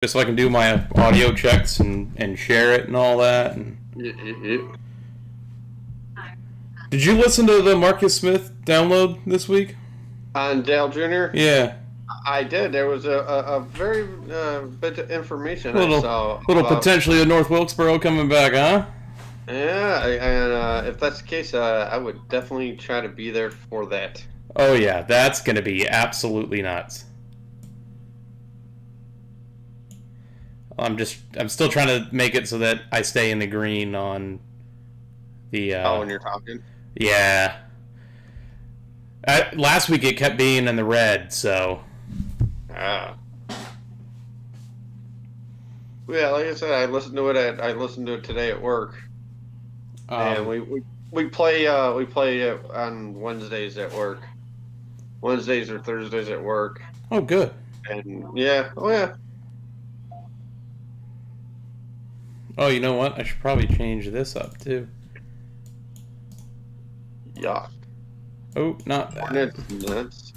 just so I can do my audio checks and share it and all that. And... Did you listen to the Marcus Smith download this week? On Dale Jr.? Yeah. I did. There was a very bit of information I saw. Little potentially a North Wilkesboro coming back, huh? Yeah, and if that's the case, I would definitely try to be there for that. Oh yeah, that's going to be absolutely nuts. I'm still trying to make it so that I stay in the green on the... when you're talking? Yeah. Last week it kept being in the red, so... Yeah, like I said, I listened to it today at work. And we play it on Wednesdays at work. Wednesdays or Thursdays at work. Oh, good. And yeah. Oh, you know what? I should probably change this up too. Yeah. Oh, not that. It's nuts.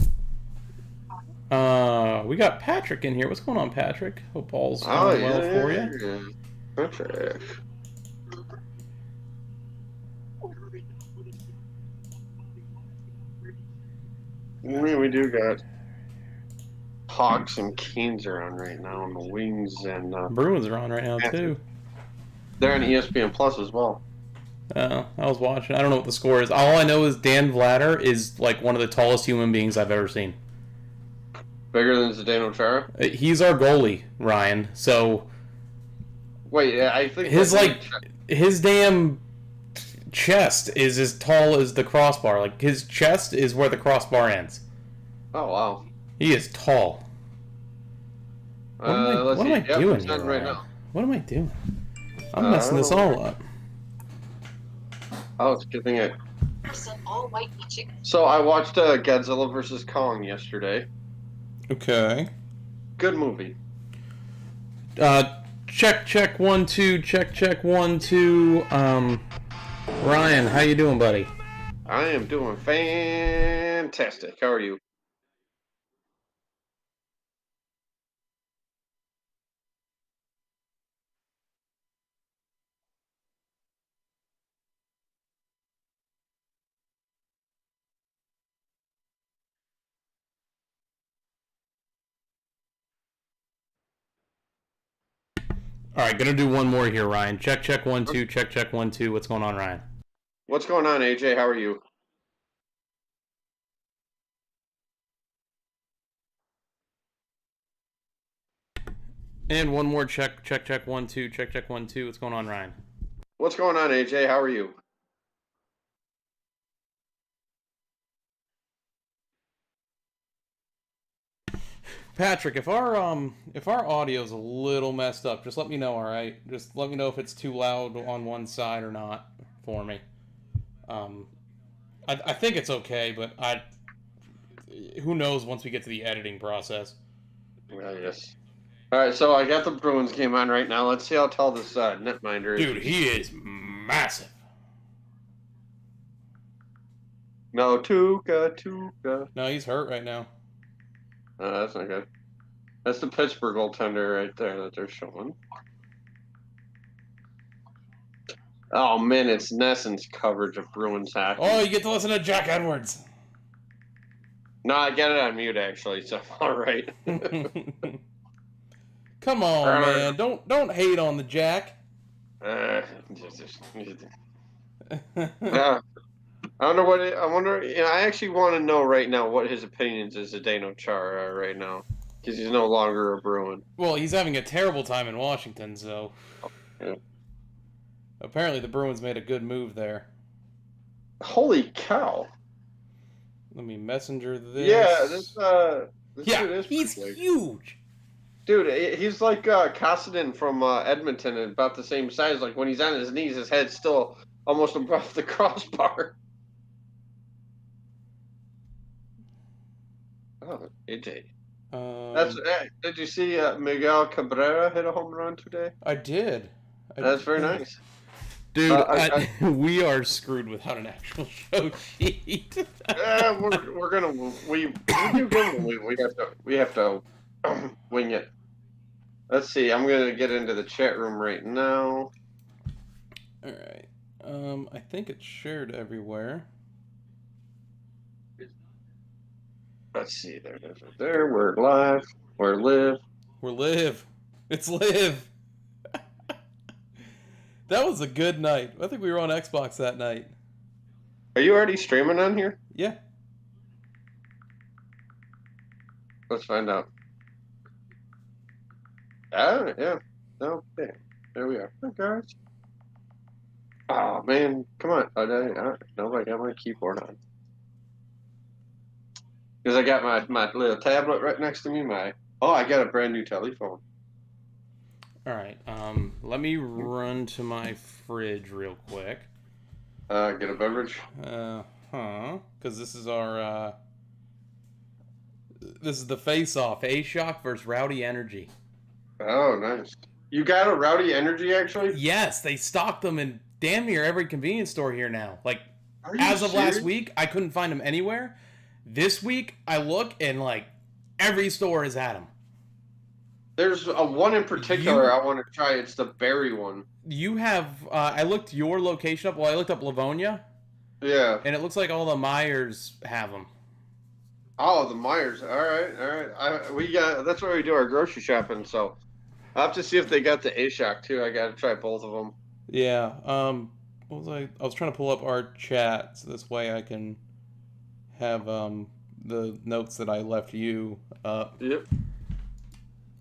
We got Patrick in here. What's going on, Patrick? Hope all's going well for you. Patrick. We do got Hawks and Canes are on right now, and the Wings and Bruins are on right now too. They're on ESPN Plus as well. I was watching. I don't know what the score is. All I know is Dan Vladar is like one of the tallest human beings I've ever seen. Bigger than Zdeno Chara? He's our goalie, Ryan. So wait, I think his damn chest is as tall as the crossbar. Like his chest is where the crossbar ends. Oh wow. He is tall. What am I doing here, right now? What am I doing? I'm messing this all up. Oh, it's giving it. So I watched Godzilla vs. Kong yesterday. Okay. Good movie. Check 1 2. Check 1 2. Ryan, how you doing, buddy? I am doing fantastic. How are you? All right, gonna do one more here, Ryan. Check 1 2. Check 1 2. What's going on, Ryan? What's going on, AJ? How are you? And one more check 1 2. Check 1 2. What's going on, Ryan? What's going on, AJ? How are you? Patrick, if our audio's a little messed up, just let me know, all right? Just let me know if it's too loud on one side or not for me. I think it's okay, but who knows once we get to the editing process. Yes. All right, so I got the Bruins game on right now. Let's see how tall this netminder is. Dude, he is massive. No, Tuca. No, he's hurt right now. That's not good. That's the Pittsburgh goaltender right there that they're showing. Oh, man, it's Nesson's coverage of Bruins hockey. Oh, you get to listen to Jack Edwards. No, I get it on mute, actually, so all right. Come on, man. Don't hate on the Jack. I wonder. I actually want to know right now what his opinions is of Zdeno Chara are right now, because he's no longer a Bruin. Well, he's having a terrible time in Washington, so yeah. Apparently the Bruins made a good move there. Holy cow! Let me messenger this. Yeah, this yeah, dude is he's big. Huge. Dude, he's like Kossadin from Edmonton, and about the same size. Like when he's on his knees, his head's still almost above the crossbar. Oh, AJ. Did you see Miguel Cabrera hit a home run today? I did. That's very nice. Dude, we are screwed without an actual show sheet. Yeah, we're gonna we have to wing it. Let's see. I'm gonna get into the chat room right now. All right. I think it's shared everywhere. Let's see. There. We're live. We're live. We're live. It's live. That was a good night. I think we were on Xbox that night. Are you already streaming on here? Yeah. Let's find out. Yeah. Okay. There we are. Hi, guys. Oh, man. Come on. Nobody got my keyboard on. Because I got my little tablet right next to me. I got a brand new telephone. All right. Let me run to my fridge real quick. Get a beverage. Because this is our this is the face-off. AShoc versus Rowdy Energy. Oh, nice. You got a Rowdy Energy actually? Yes, they stock them in damn near every convenience store here now. Like, as of last week, I couldn't find them anywhere. This week, I look and like every store has had them. There's a one in particular I want to try. It's the berry one. You have, I looked your location up. Well, I looked up Livonia. Yeah. And it looks like all the Myers have them. Oh, the Myers. All right. We got. That's where we do our grocery shopping. So I'll have to see if they got the AShoc too. I got to try both of them. Yeah. What was I was trying to pull up our chat so this way I can have the notes that I left you up. Yep.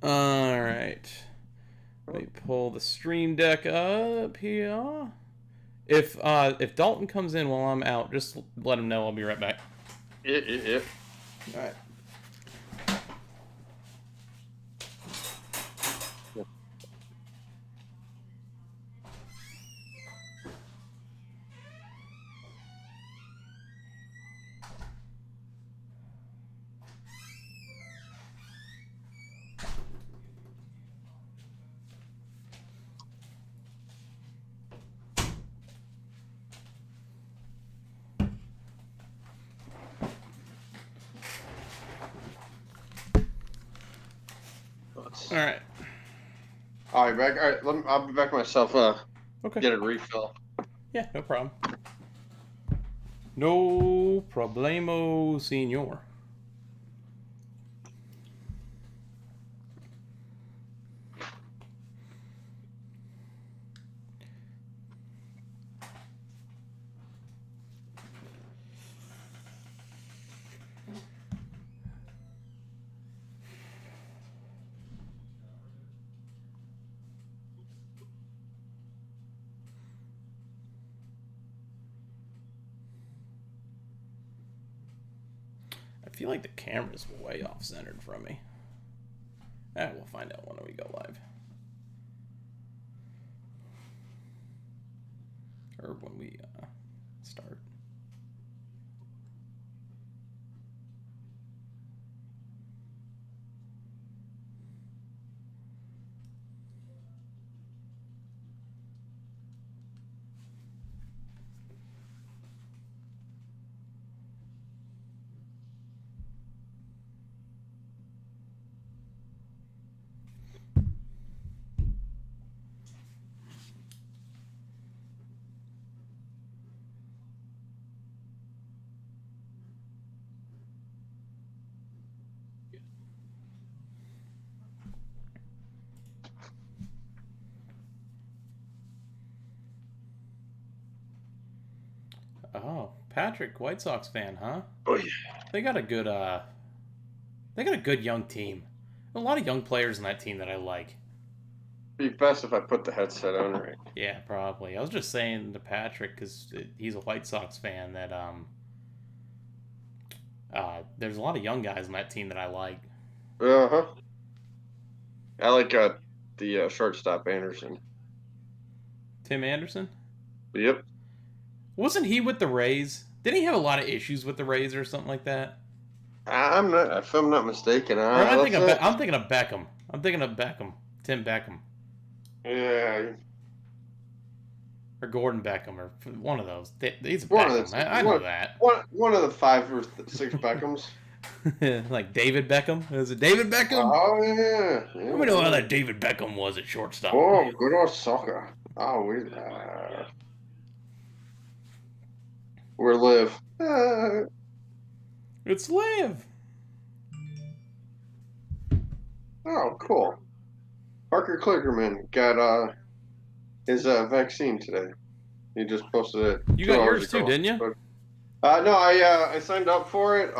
All right. Let me pull the stream deck up here. If Dalton comes in while I'm out, just let him know. I'll be right back. Yeah. All right. All right, back. All right, I'll be back myself. Okay. Get a refill. Yeah, no problem. No problemo, senor. I feel like the camera's way off centered from me. We'll find out when we go live. Or when we start. Oh, Patrick, White Sox fan, huh? Oh yeah. They got a good young team. A lot of young players in that team that I like. Be best if I put the headset on right. Yeah, probably. I was just saying to Patrick because he's a White Sox fan that there's a lot of young guys in that team that I like. I like the shortstop Anderson. Tim Anderson? Yep. Wasn't he with the Rays? Didn't he have a lot of issues with the Rays or something like that? I'm not, if I'm not mistaken. I'm thinking of Beckham. I'm thinking of Beckham. Tim Beckham. Yeah. Or Gordon Beckham, or one of those. He's a Beckham. I know that. One of the 5 or 6 Beckhams. Like David Beckham. Is it David Beckham? Oh yeah. Let me know how that David Beckham was at shortstop. Oh, good old soccer. Oh, we're live. It's Liv. Oh, cool. Parker Kligerman got his vaccine today. He just posted it. You 2 got hours yours ago. too, didn't you? No, I signed up for it.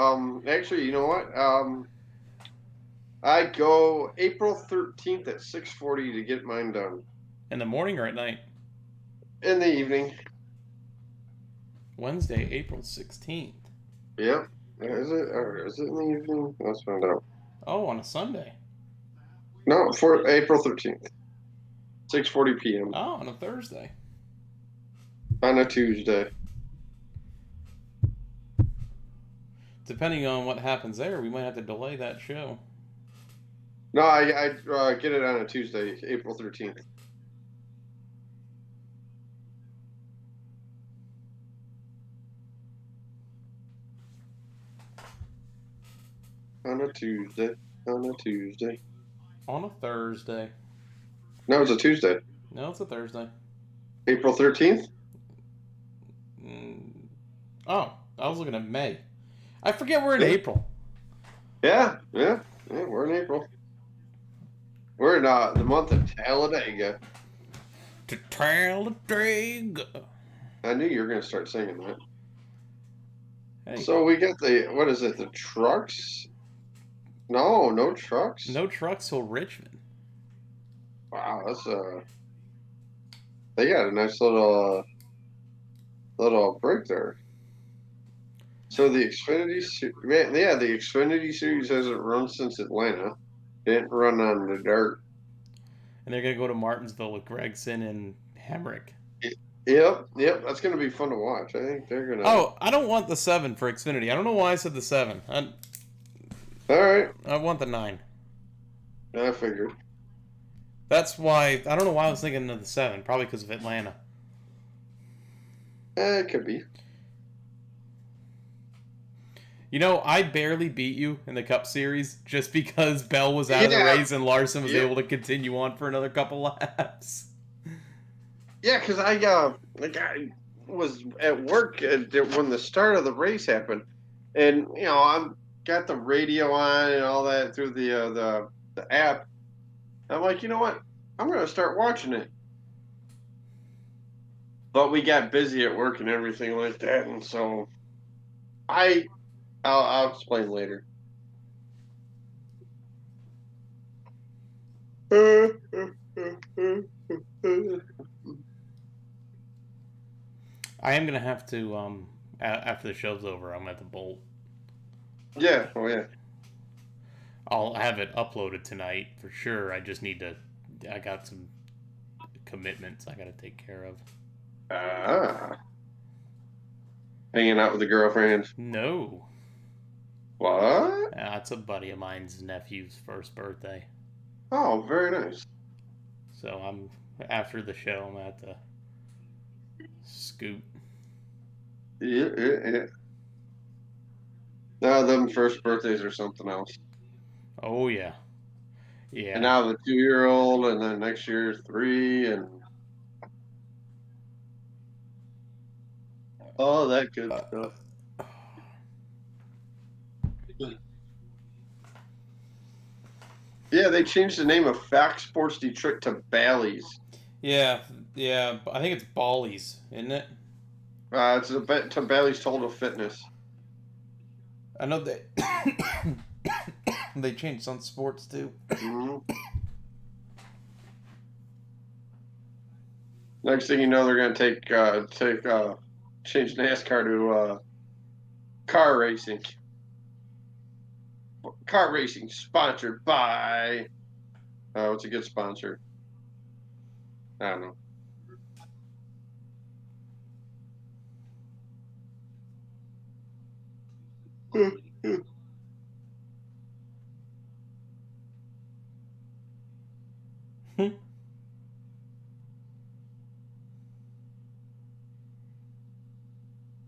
Actually, you know what? I go April 13th at 6:40 to get mine done. In the morning or at night? In the evening. Wednesday, April 16th. Yep. Is it? Or is it in the evening? Let's find out. Oh, on a Sunday. No, for April 13th. 6:40 p.m. Oh, on a Thursday. On a Tuesday. Depending on what happens there, we might have to delay that show. No, I get it on a Tuesday, April 13th. On a Tuesday. On a Tuesday. On a Thursday. No, it's a Tuesday. No, it's a Thursday. April 13th? Oh, I was looking at May. I forget we're in April. Yeah, we're in April. We're in the month of Talladega. Talladega. I knew you were going to start singing that. Hey. So we got what is it, the trucks? No trucks? No trucks till Richmond. Wow, that's they got a nice little break there. So the Xfinity Series hasn't run since Atlanta. Didn't run on the dirt. And they're gonna go to Martinsville with Gregson and Hemrick. Yep. That's gonna be fun to watch. I think they're gonna. Oh, I don't want the 7 for Xfinity. I don't know why I said the 7. All right. I want the 9. I figured. That's why I don't know why I was thinking of the 7. Probably because of Atlanta. It could be. You know, I barely beat you in the Cup Series just because Bell was out of the race and Larson was able to continue on for another couple laps. Yeah, because I was at work when the start of the race happened, and I'm got the radio on and all that through the app. I'm like, you know what? I'm gonna start watching it. But we got busy at work and everything like that, and so I'll explain later. I am gonna have to after the show's over, I'm gonna have to bolt. Yeah, oh yeah. I'll have it uploaded tonight for sure. I just need to. I got some commitments I gotta take care of. Hanging out with the girlfriend? No. What? It's a buddy of mine's nephew's first birthday. Oh, very nice. So after the show, I'm gonna have to scoot. Yeah. Now them first birthdays are something else. Oh yeah. Yeah. And now the 2-year-old, and then next year 3, and all that good stuff. Yeah, they changed the name of Fox Sports Detroit to Bally's. Yeah. I think it's Bally's, isn't it? It's to Bally's Total Fitness. I know they they changed Sun Sports too. Mm-hmm. Next thing you know, they're going to change NASCAR to car racing. Car racing sponsored by. What's a good sponsor? I don't know.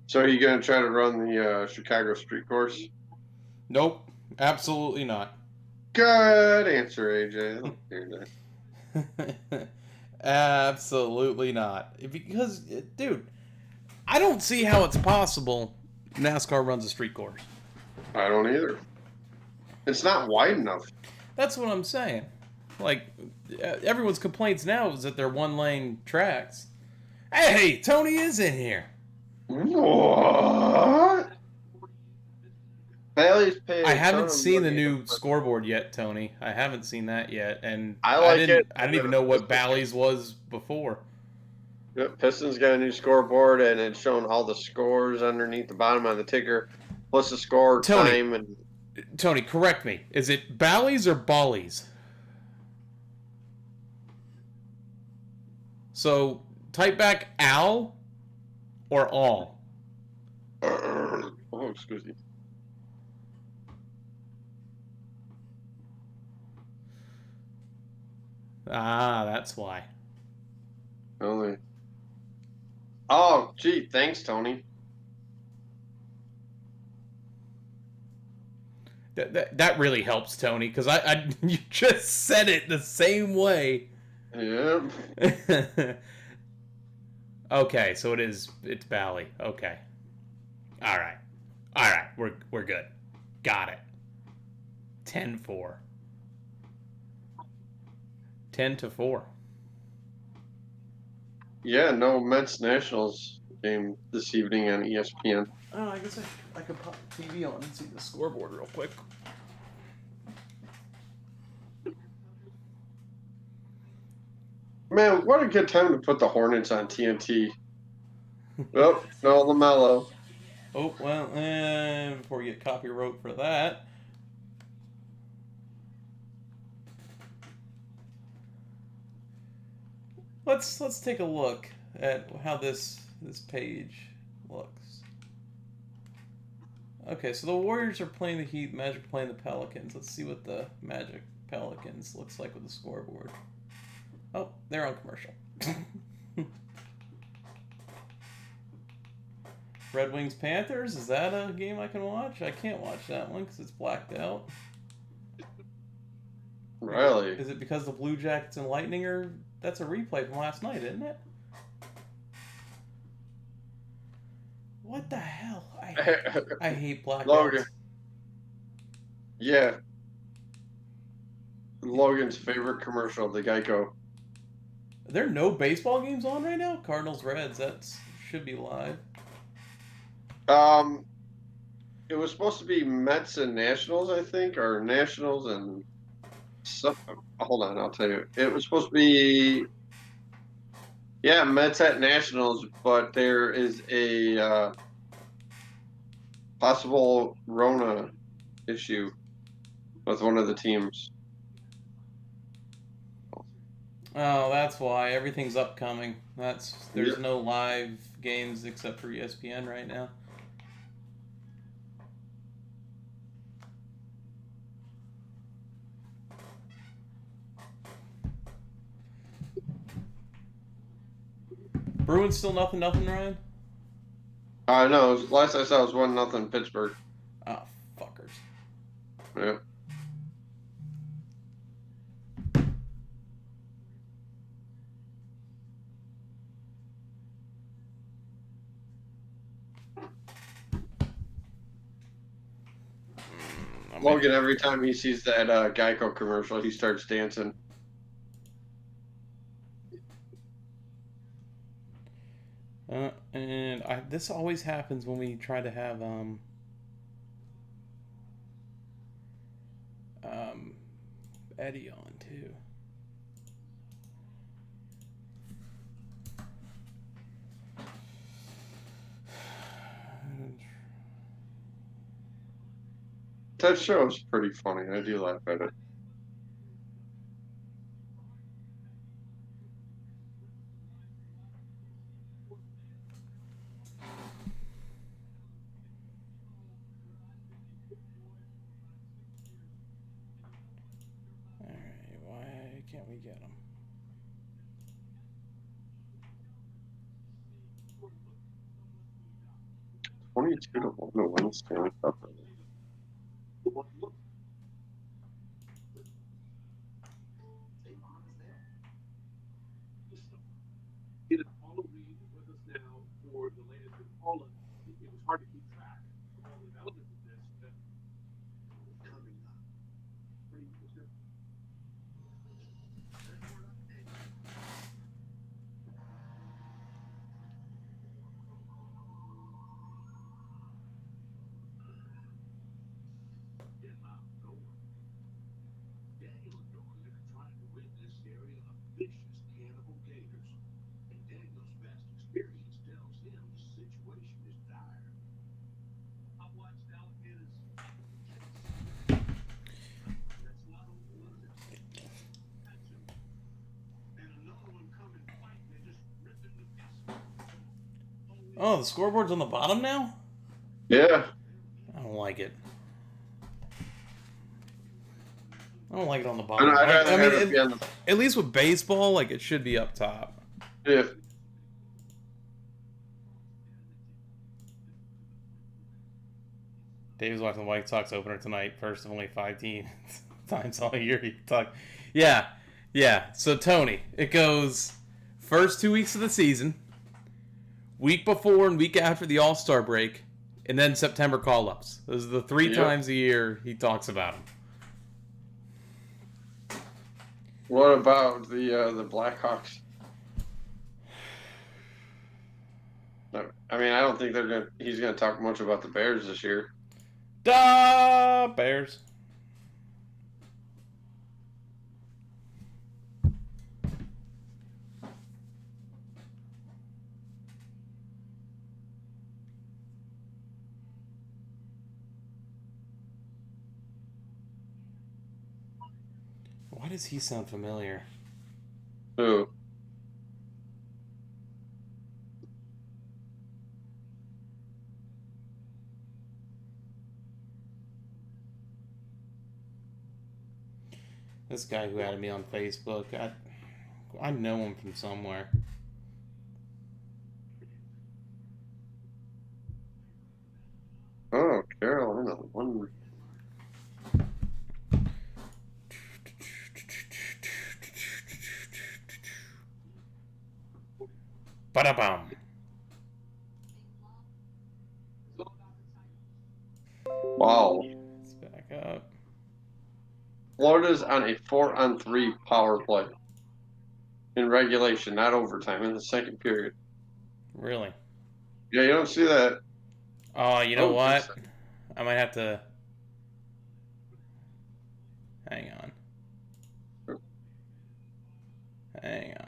So are you going to try to run the Chicago street course? Nope, absolutely not. Good answer, AJ. I don't hear that. Absolutely not. Because, dude, I don't see how it's possible NASCAR runs a street course. I don't either. It's not wide enough. That's what I'm saying. Like, everyone's complaints now is that they're one-lane tracks. Hey, Tony is in here. What? I haven't seen the new scoreboard yet, Tony. I haven't seen that yet, and I didn't even know what Bally's was before. Yep, Pistons got a new scoreboard, and it's showing all the scores underneath the bottom of the ticker, plus the score time. And Tony, correct me. Is it Bally's or Bally's? So type back Al or all. Oh, excuse me. Ah, that's why. Only. Oh, gee, thanks, Tony. That really helps, Tony, because I you just said it the same way. Yep. Okay, so it's Bally. Okay. All right. We're good. Got it. 10-4. 10-4. Yeah, no Mets Nationals game this evening on ESPN. Oh, I guess I could pop the TV on and see the scoreboard real quick. Man, what a good time to put the Hornets on TNT. Oh, no, LaMelo. Oh, well, before we get copyright for that. Let's take a look at how this page looks. Okay, so the Warriors are playing the Heat, Magic playing the Pelicans. Let's see what the Magic Pelicans looks like with the scoreboard. Oh, they're on commercial. Red Wings Panthers, is that a game I can watch? I can't watch that one because it's blacked out. Really? Is it because the Blue Jackets and Lightning are... That's a replay from last night, isn't it? What the hell? I hate blackouts. Logan. Yeah. Logan's favorite commercial, the Geico. Are there no baseball games on right now? Cardinals Reds, that should be live. It was supposed to be Mets and Nationals, I think, or Nationals and stuff. Hold on, I'll tell you. It was supposed to be, yeah, Mets at Nationals, but there is a possible Rona issue with one of the teams. Oh, that's why everything's upcoming. There's no live games except for ESPN right now. Bruins still nothing, Ryan? No, last I saw it was 1-0 Pittsburgh. Oh, fuckers. Yeah. Logan, every time he sees that Geico commercial, he starts dancing. And this always happens when we try to have Eddie on too. That show is pretty funny. I do laugh at it. Alright, why can't we get him? $22 to 1 to win the Stanley Cup. Oh, the scoreboard's on the bottom now? Yeah. I don't like it. I don't like it on the I'd bottom. rather I have mean, it be on the. at least with baseball, like, it should be up top. Yeah. Dave's watching the White Sox opener tonight. First of only 5 times all year he talk. Yeah, yeah. So Tony, it goes first 2 weeks of the season, week before and week after the All-Star break, and then September call-ups. Those are the 3 times a year he talks about them. What about the Blackhawks? I mean, I don't think he's gonna talk much about the Bears this year. Da Bears. Why does he sound familiar? Who? This guy who added me on Facebook. I know him from somewhere. Oh, Carolina. One. Ba-da-bum. Wow. Let's back up. Florida's on a 4-on-3 power play in regulation, not overtime, in the second period. Really? Yeah, you don't see that. Oh, you know what? I might have to... Hang on. Hang on.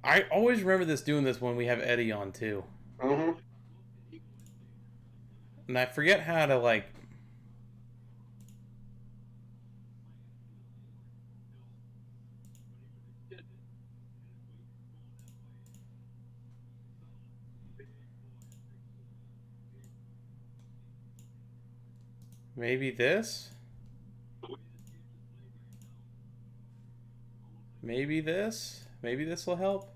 I always remember doing this when we have Eddie on too. Mm-hmm. And I forget how to like. Maybe this? Maybe this? Maybe this will help?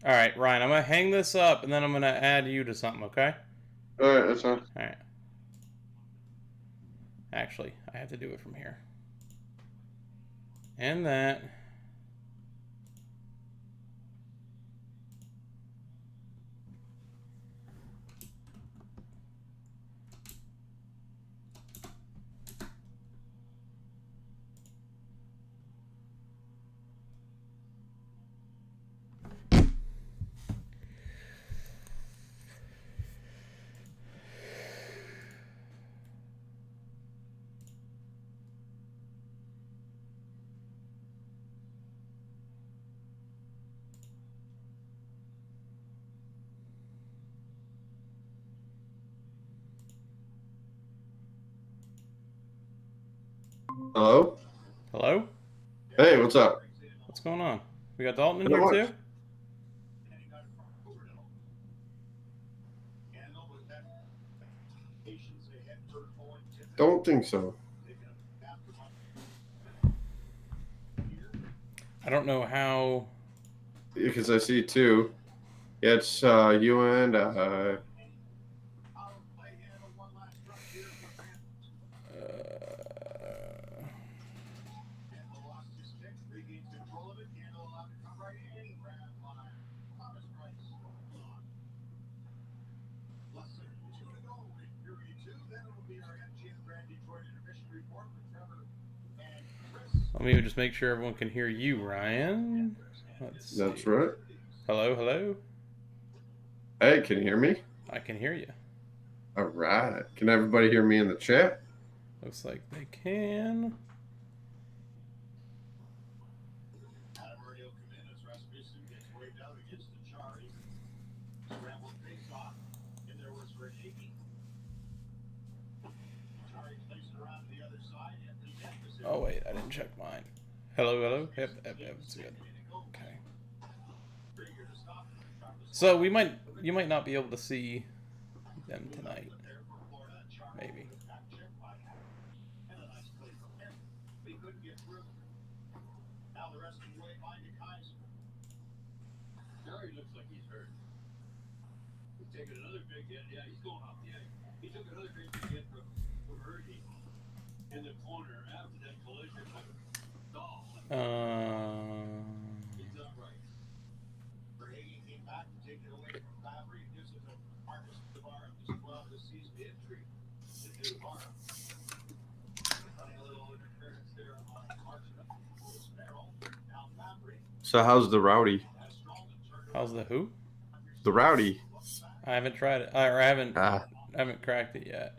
All right, Ryan, I'm going to hang this up, and then I'm going to add you to something, okay? All right, that's fine. All right. Actually, I have to do it from here. And that. Hello? Hello? Hey, what's up? What's going on? We got Dalton in Not here much. too? Don't think so. I don't know how. Because I see two. Yeah, it's you and Let me just make sure everyone can hear you, Ryan. Let's see. That's right. Hello, hello. Hey, can you hear me? I can hear you. All right. Can everybody hear me in the chat? Looks like they can. Oh wait, I didn't check mine. Hello, hello. Yep, it's good. Okay. So you might not be able to see them tonight. Maybe. So how's the Rowdy? How's the who? The Rowdy. I haven't tried it. Or I haven't cracked it yet.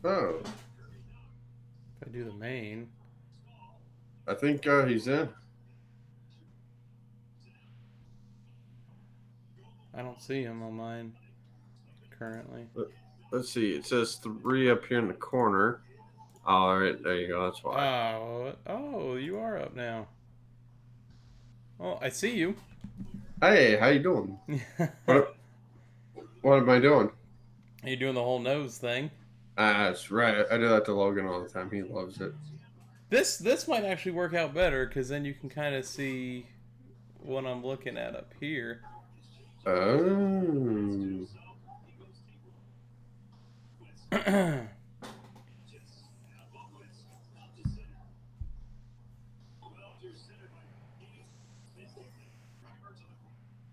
Oh. If I do the main. I think he's in. I don't see him on mine currently. Let's see. It says 3 up here in the corner. All right, there you go. That's why. Oh, you are up now. Oh, I see you. Hey, how you doing? What am I doing? You're doing the whole nose thing. That's right. I do that to Logan all the time. He loves it. This might actually work out better because then you can kind of see what I'm looking at up here. Oh.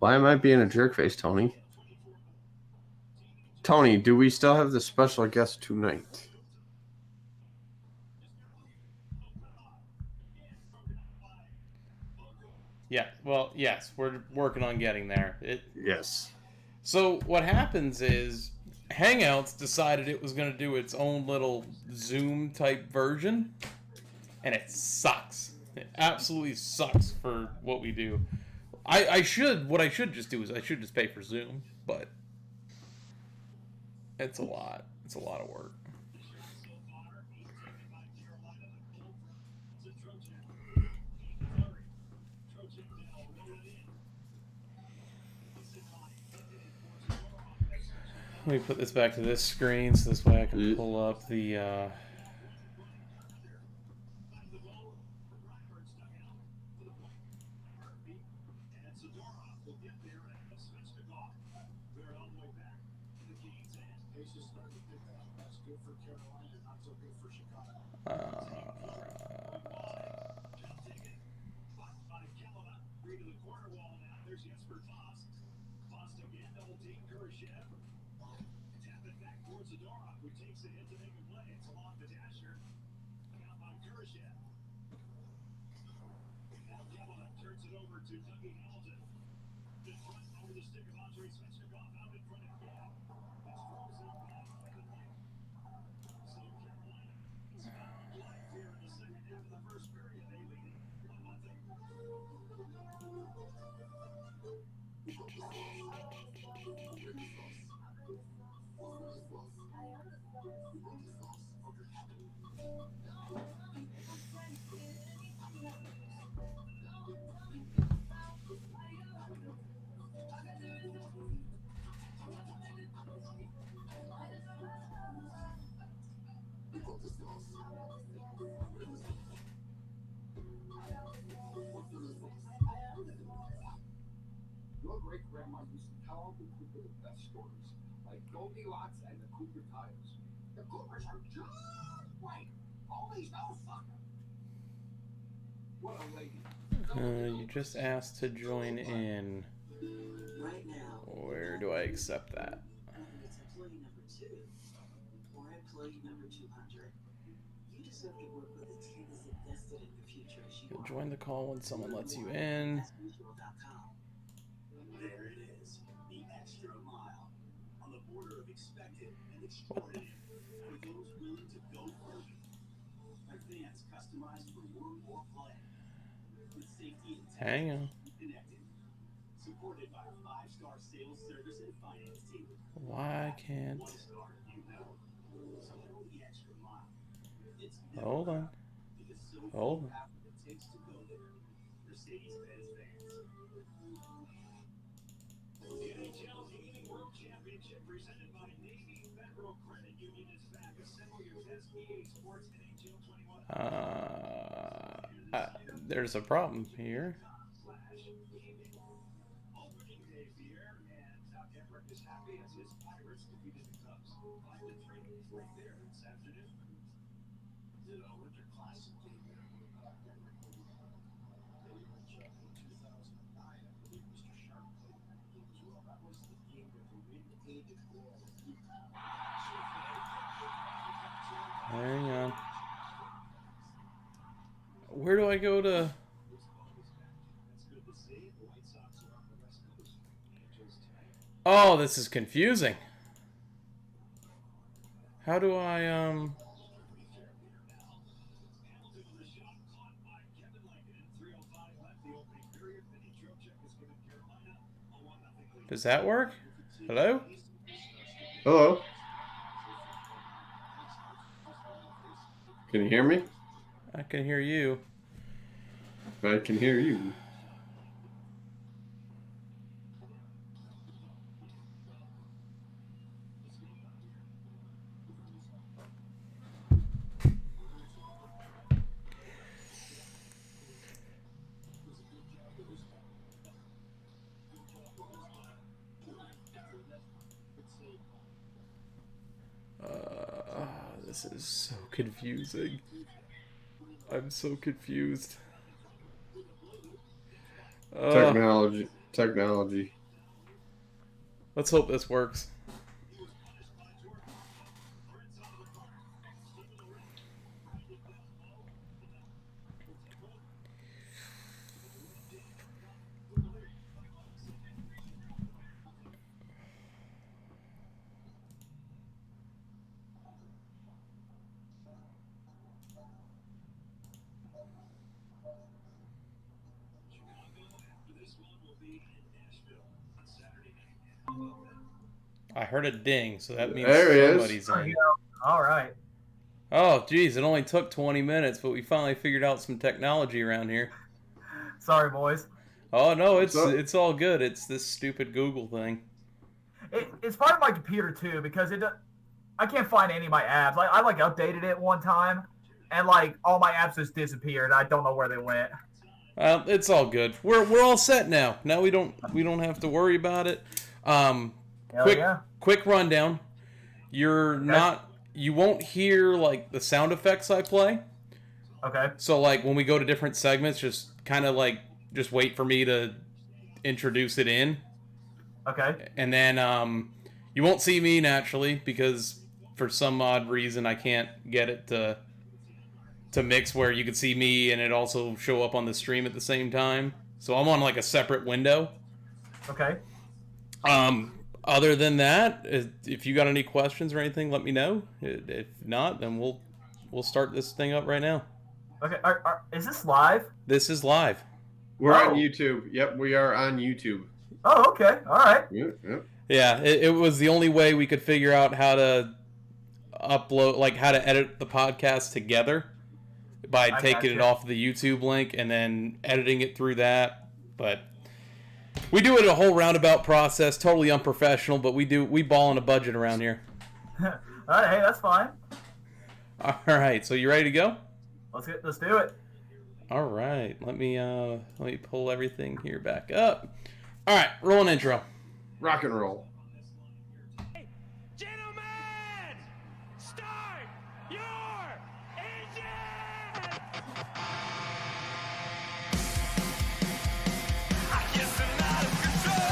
Why am I being a jerk face, Tony? Tony, do we still have the special guest tonight? Yeah, well, yes, we're working on getting there. Yes. So what happens is Hangouts decided it was going to do its own little Zoom type version, and it sucks. It absolutely sucks for what we do. What I should just do is I should just pay for Zoom, but it's a lot. It's a lot of work. Let me put this back to this screen so this way I can pull up the... Your great-grandma used to tell Uncle Cooper the best stories, like Goldilocks and the Cooper tires. The Coopers are just right. Always no fucker. What a lady. you just asked to join in. Right now. Where do I accept that? It's employee number 2 or employee number 200. You deserve to work with a team as invested in your future as you You'll are. join the call when someone lets you in. There it is. The extra mile. On the border of expected and extraordinary. For those willing to go further. Advance customized for work or play. With safety and Hang on. connected. Supported by a 5-star sales service and finance team. Why can't... 1-star, you know. So go the extra mile. It's Hold on. because so Hold on. half what it takes to go there. Mercedes-Benz fans. The NHL's Evening World Championship presented by Navy Federal Credit Union is back. Assemble your best EA Sports NHL 21. There's a problem here. Opening day beer, and Doc Emmerich is happy as his Pirates defeated the Cubs 5-3 right there this afternoon. Did a Winter Classic game there with Doc Emmerich. They were in 2009, I believe Mr. Sharp played that game as well. That was the game with the wind-aided goal. Hang on. Where do I go to... Oh, this is confusing. How do I, Does that work? Hello? Hello. Can you hear me? I can hear you. I can hear you. This is so confusing. I'm so confused. Technology. Let's hope this works. I heard a ding, so that means somebody's in. All right. Oh, geez, it only took 20 minutes, but we finally figured out some technology around here. Sorry, boys. Oh, no, it's all good. It's this stupid Google thing. It's part of my computer too because I can't find any of my apps. I updated it one time, and all my apps just disappeared. I don't know where they went. It's all good. We're all set now. Now we don't have to worry about it. Quick rundown. You won't hear the sound effects I play. Okay. So when we go to different segments, just kind of just wait for me to introduce it in. Okay. And then you won't see me naturally because for some odd reason I can't get it to mix where you could see me and it also show up on the stream at the same time. So I'm on a separate window. Okay. Other than that, if you got any questions or anything, let me know. If not, then we'll start this thing up right now. Okay. Is this live? This is live. We're on YouTube. Yep, we are on YouTube. Oh, okay. All right. Yeah, it was the only way we could figure out how to upload, how to edit the podcast together by taking it off the YouTube link and then editing it through that. But we do it a whole roundabout process, totally unprofessional, but we ball on a budget around here. All right, hey, that's fine. All right, so you ready to go? Let's do it. All right, let me pull everything here back up. All right, roll an intro. Rock and roll. Gentlemen, start your engine! I guess I'm out of control.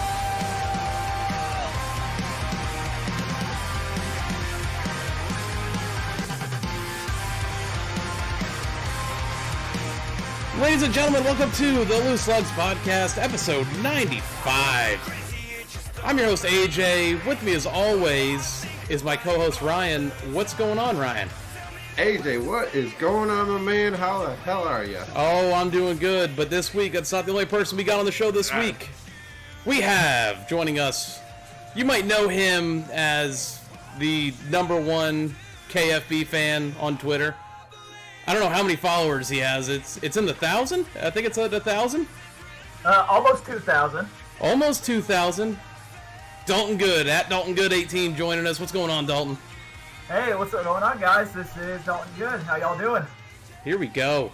Ladies and gentlemen, welcome to the Loose Lugs Podcast, episode 95. I'm your host, AJ. With me, as always, is my co-host, Ryan. What's going on, Ryan? AJ, what is going on, my man? How the hell are you? Oh, I'm doing good, but this week, it's not the only person we got on the show this week. We have, joining us, you might know him as the #1 KFB fan on Twitter. I don't know how many followers he has. It's in the 1,000? I think it's at 1,000? Almost 2,000. Almost 2,000. Dalton Good, at Dalton Good 18, joining us. What's going on, Dalton? Hey, what's going on, guys? This is Dalton Good. How y'all doing? Here we go.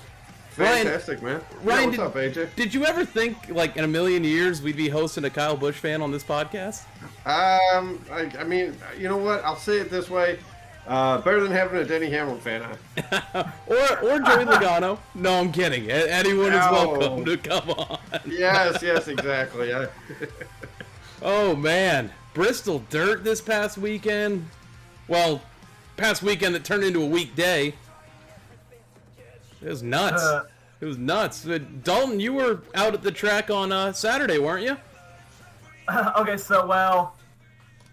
Fantastic, man. Ryan, what's up, AJ? Did you ever think, in a million years, we'd be hosting a Kyle Busch fan on this podcast? I mean, you know what? I'll say it this way. Better than having a Denny Hamlin fan on. or Joey Logano. No, I'm kidding. Anyone is welcome to come on. Yes, exactly. Oh, man. Bristol dirt this past weekend. Well, past weekend that turned into a weekday. It was nuts. It was nuts. Dalton, you were out at the track on Saturday, weren't you? Okay, so,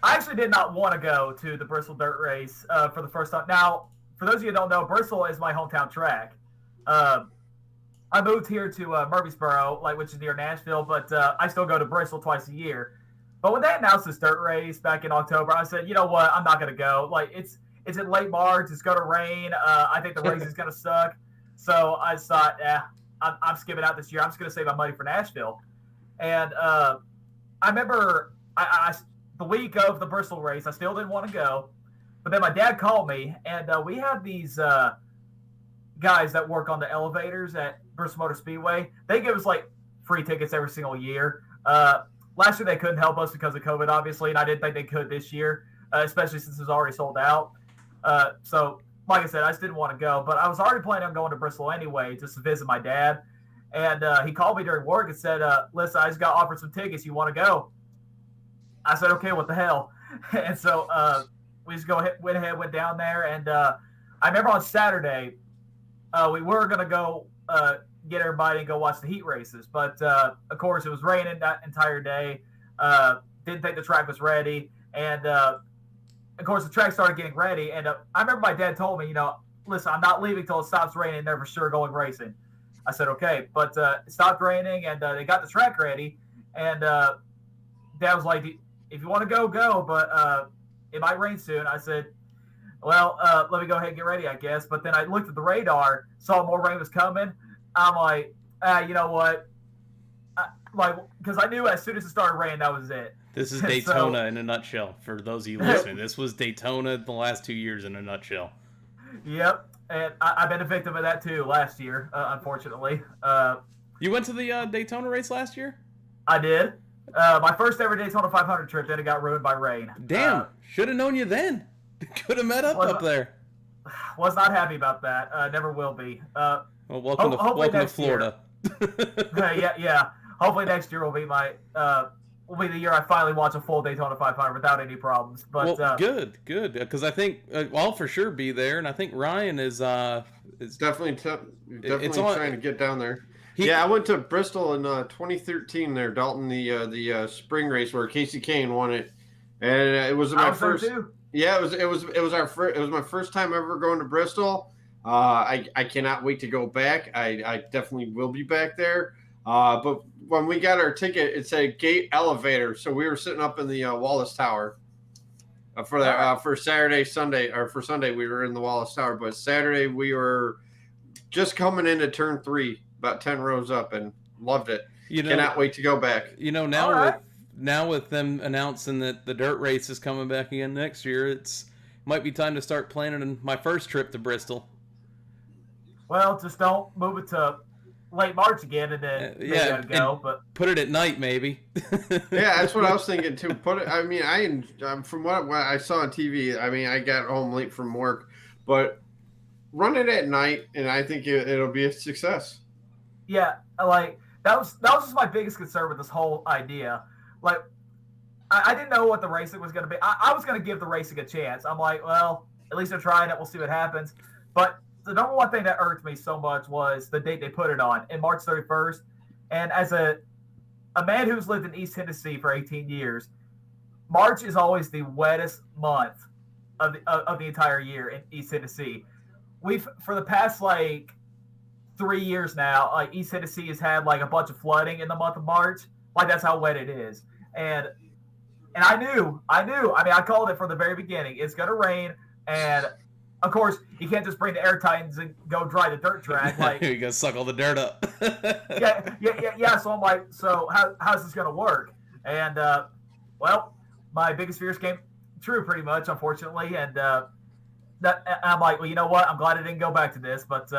I actually did not want to go to the Bristol dirt race for the first time. Now, for those of you who don't know, Bristol is my hometown track. I moved here to Murfreesboro, which is near Nashville, but I still go to Bristol twice a year. But when they announced this dirt race back in October, I said, you know what, I'm not going to go. It's in late March. It's going to rain. I think the race is going to suck. So I just thought, I'm skipping out this year. I'm just going to save my money for Nashville. And I remember the week of the Bristol race, I still didn't want to go. But then my dad called me, and we have these guys that work on the elevators at Bristol Motor Speedway. They give us, free tickets every single year. Last year they couldn't help us because of COVID, obviously, and I didn't think they could this year, especially since it was already sold out. So, like I said, I just didn't want to go. But I was already planning on going to Bristol anyway, just to visit my dad. And he called me during work and said, listen, I just got offered some tickets. You want to go? I said, okay, what the hell? And so we just went down there. And I remember on Saturday, we were going to go get everybody and go watch the heat races. But, of course, it was raining that entire day. Didn't think the track was ready. And, of course, the track started getting ready. And I remember my dad told me, listen, I'm not leaving until it stops raining. They're for sure going racing. I said, okay. But it stopped raining, and they got the track ready. And Dad was like, if you want to go, go. But it might rain soon. I said, well, let me go ahead and get ready, I guess. But then I looked at the radar, saw more rain was coming. I'm like, you know what? Because I knew as soon as it started raining, that was it. This is Daytona in a nutshell. For those of you listening, this was Daytona the last 2 years in a nutshell. Yep, and I've been a victim of that too last year, unfortunately. You went to the Daytona race last year? I did. My first ever Daytona 500 trip, then it got ruined by rain. Damn, should have known you then. Could have met up there. Was not happy about that. Never will be. Well, welcome to Florida. Yeah. Hopefully next year will be the year I finally watch a full Daytona 500 without any problems. But good, because I think I'll for sure be there, and I think Ryan is definitely trying to get down there. I went to Bristol in 2013 there, Dalton, the spring race where Casey Kane won it, and it was my first. Yeah, it was my first time ever going to Bristol. I cannot wait to go back. I definitely will be back there. But when we got our ticket, it said gate elevator, so we were sitting up in the Wallace Tower. For Sunday we were in the Wallace Tower, but Saturday we were just coming into turn 3. About 10 rows up, and loved it. Cannot wait to go back. Now with them announcing that the dirt race is coming back again next year, it might be time to start planning my first trip to Bristol. Well, just don't move it to late March again, and then go. But put it at night, maybe. Yeah, that's what I was thinking too. Put it. I mean, from what I saw on TV. I mean, I got home late from work, but run it at night, and I think it'll be a success. Yeah, like that was just my biggest concern with this whole idea. Like, I didn't know what the racing was going to be. I was going to give the racing a chance. I'm like, well, at least they're trying it. We'll see what happens. But the number one thing that irked me so much was the date they put it on, in March 31st. And as a man who's lived in East Tennessee for 18 years, March is always the wettest month of the entire year in East Tennessee. For the past 3 years now, East Tennessee has had a bunch of flooding in the month of March. That's how wet it is. And I knew. I mean, I called it from the very beginning. It's going to rain. And of course, you can't just bring the Air Titans and go dry the dirt track. You got to suck all the dirt up. Yeah. So I'm like, so how's this going to work? And, well, my biggest fears came true pretty much, unfortunately. And I'm like, well, you know what? I'm glad I didn't go back to this. But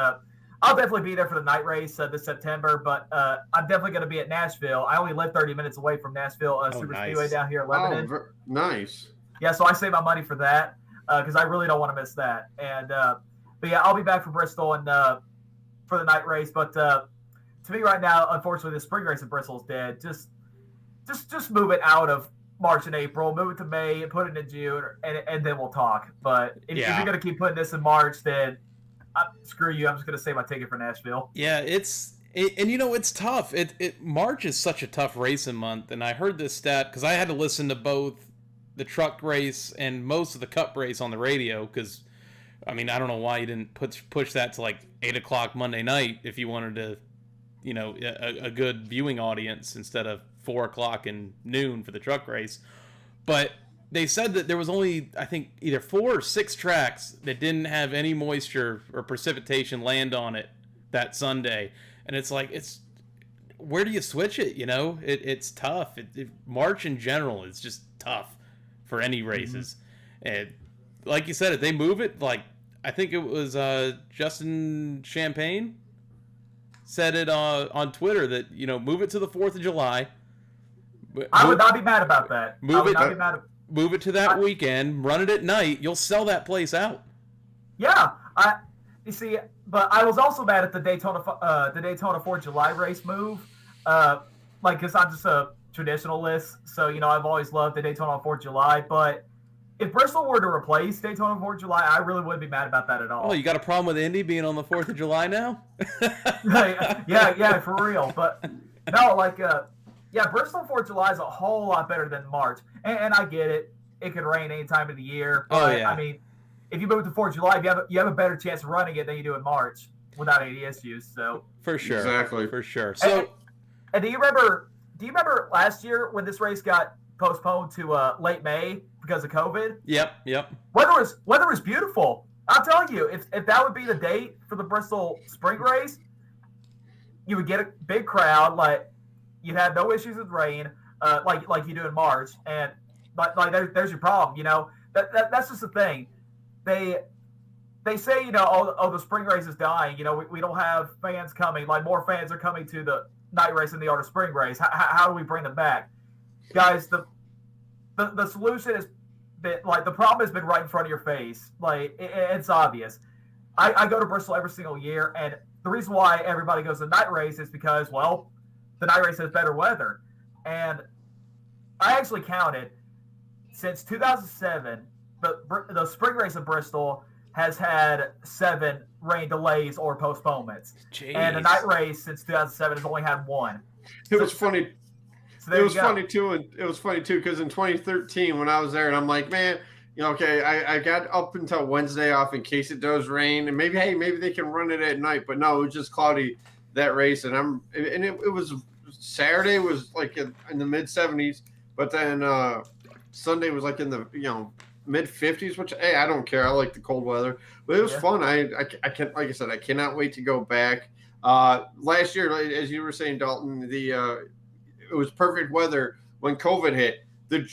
I'll definitely be there for the night race this September, but I'm definitely going to be at Nashville. I only live 30 minutes away from Nashville Super Speedway down here in Lebanon. Oh, nice. Yeah, so I save my money for that because I really don't want to miss that. And but yeah, I'll be back for Bristol and for the night race. But to me right now, unfortunately, the spring race in Bristol is dead. Just move it out of March and April, move it to May, and put it in June, and then we'll talk. But if you're going to keep putting this in March, then screw you. I'm just going to save my ticket for Nashville. Yeah, it's tough. March is such a tough racing month, and I heard this stat because I had to listen to both the truck race and most of the Cup race on the radio because, I mean, I don't know why you didn't push that to 8 o'clock Monday night if you wanted to, a good viewing audience instead of 4 o'clock and noon for the truck race. But they said that there was only, I think, either 4 or 6 tracks that didn't have any moisture or precipitation land on it that Sunday. And it's where do you switch it? It's tough. March in general is just tough for any races. Mm-hmm. And like you said, if they move it, I think it was Justin Champagne said it on Twitter that, move it to the 4th of July. I would not be mad about that. Move it to that weekend, run it at night, you'll sell that place out. Yeah. You see, but I was also mad at the Daytona 4th of July race move. Because I'm just a traditionalist, so, I've always loved the Daytona 4th of July, but if Bristol were to replace Daytona 4th of July, I really wouldn't be mad about that at all. Oh, you got a problem with Indy being on the 4th of July now? yeah, for real. But, no, Bristol 4th of July is a whole lot better than March. And I get it. It could rain any time of the year. But, I mean, if you move to 4th of July, you have a better chance of running it than you do in March without any issues. So for sure. Exactly. For sure. So and do you remember last year when this race got postponed to late May because of COVID? Yep. Weather was beautiful. I'll tell you, if that would be the date for the Bristol spring race, you would get a big crowd, you'd have no issues with rain. like you do in March, and there's your problem. You know, that's just the thing. They say, you know, oh, the spring race is dying. You know, we don't have fans coming. Like, more fans are coming to the night race than they are to spring race. How do we bring them back? Guys, the solution is that, like, the problem has been right in front of your face. Like, it's obvious. I go to Bristol every single year, and the reason why everybody goes to the night race is because, well, the night race has better weather. And I actually counted, since 2007, the spring race in Bristol has had 7 rain delays or postponements. Jeez. And the night race since 2007 has only had 1. It was funny. So It was funny too, and it was funny too because in 2013 when I was there, and I'm like, man, you know, okay, I got up until Wednesday off in case it does rain, and maybe they can run it at night, but no, it was just cloudy that race, and it was Saturday was like in the mid 70s, but then Sunday was like in the mid 50s, which hey, I don't care, I like the cold weather, but it was fun. I can, like I said, I cannot wait to go back. Last year, as you were saying, Dalton, it was perfect weather when COVID hit.